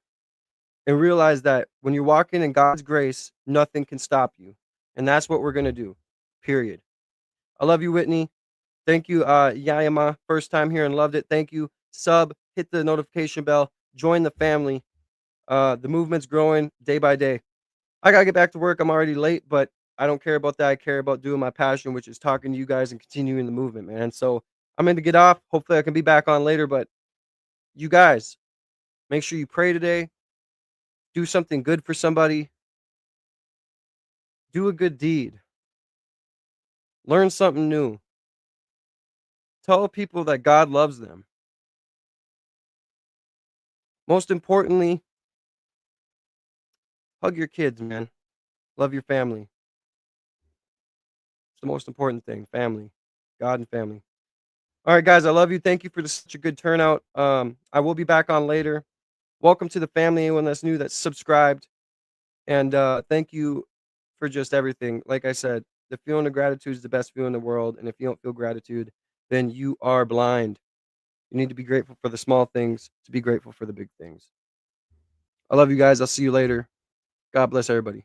and realize that when you're walking in God's grace, nothing can stop you. And that's what we're going to do, period. I love you, Whitney. Thank you, Yayama. First time here and loved it. Thank you. Sub, hit the notification bell, join the family. The movement's growing day by day. I got to get back to work. I'm already late, but I don't care about that. I care about doing my passion, which is talking to you guys and continuing the movement, man. So I'm going to get off. Hopefully I can be back on later, but you guys, make sure you pray today. Do something good for somebody. Do a good deed. Learn something new. Tell people that God loves them. Most importantly, hug your kids, man. Love your family. It's the most important thing. Family. God and family. All right, guys, I love you. Thank you for such a good turnout. I will be back on later. Welcome to the family, anyone that's new, that's subscribed. And thank you for just everything. Like I said, the feeling of gratitude is the best feeling in the world. And if you don't feel gratitude, then you are blind. You need to be grateful for the small things to be grateful for the big things. I love you guys. I'll see you later. God bless everybody.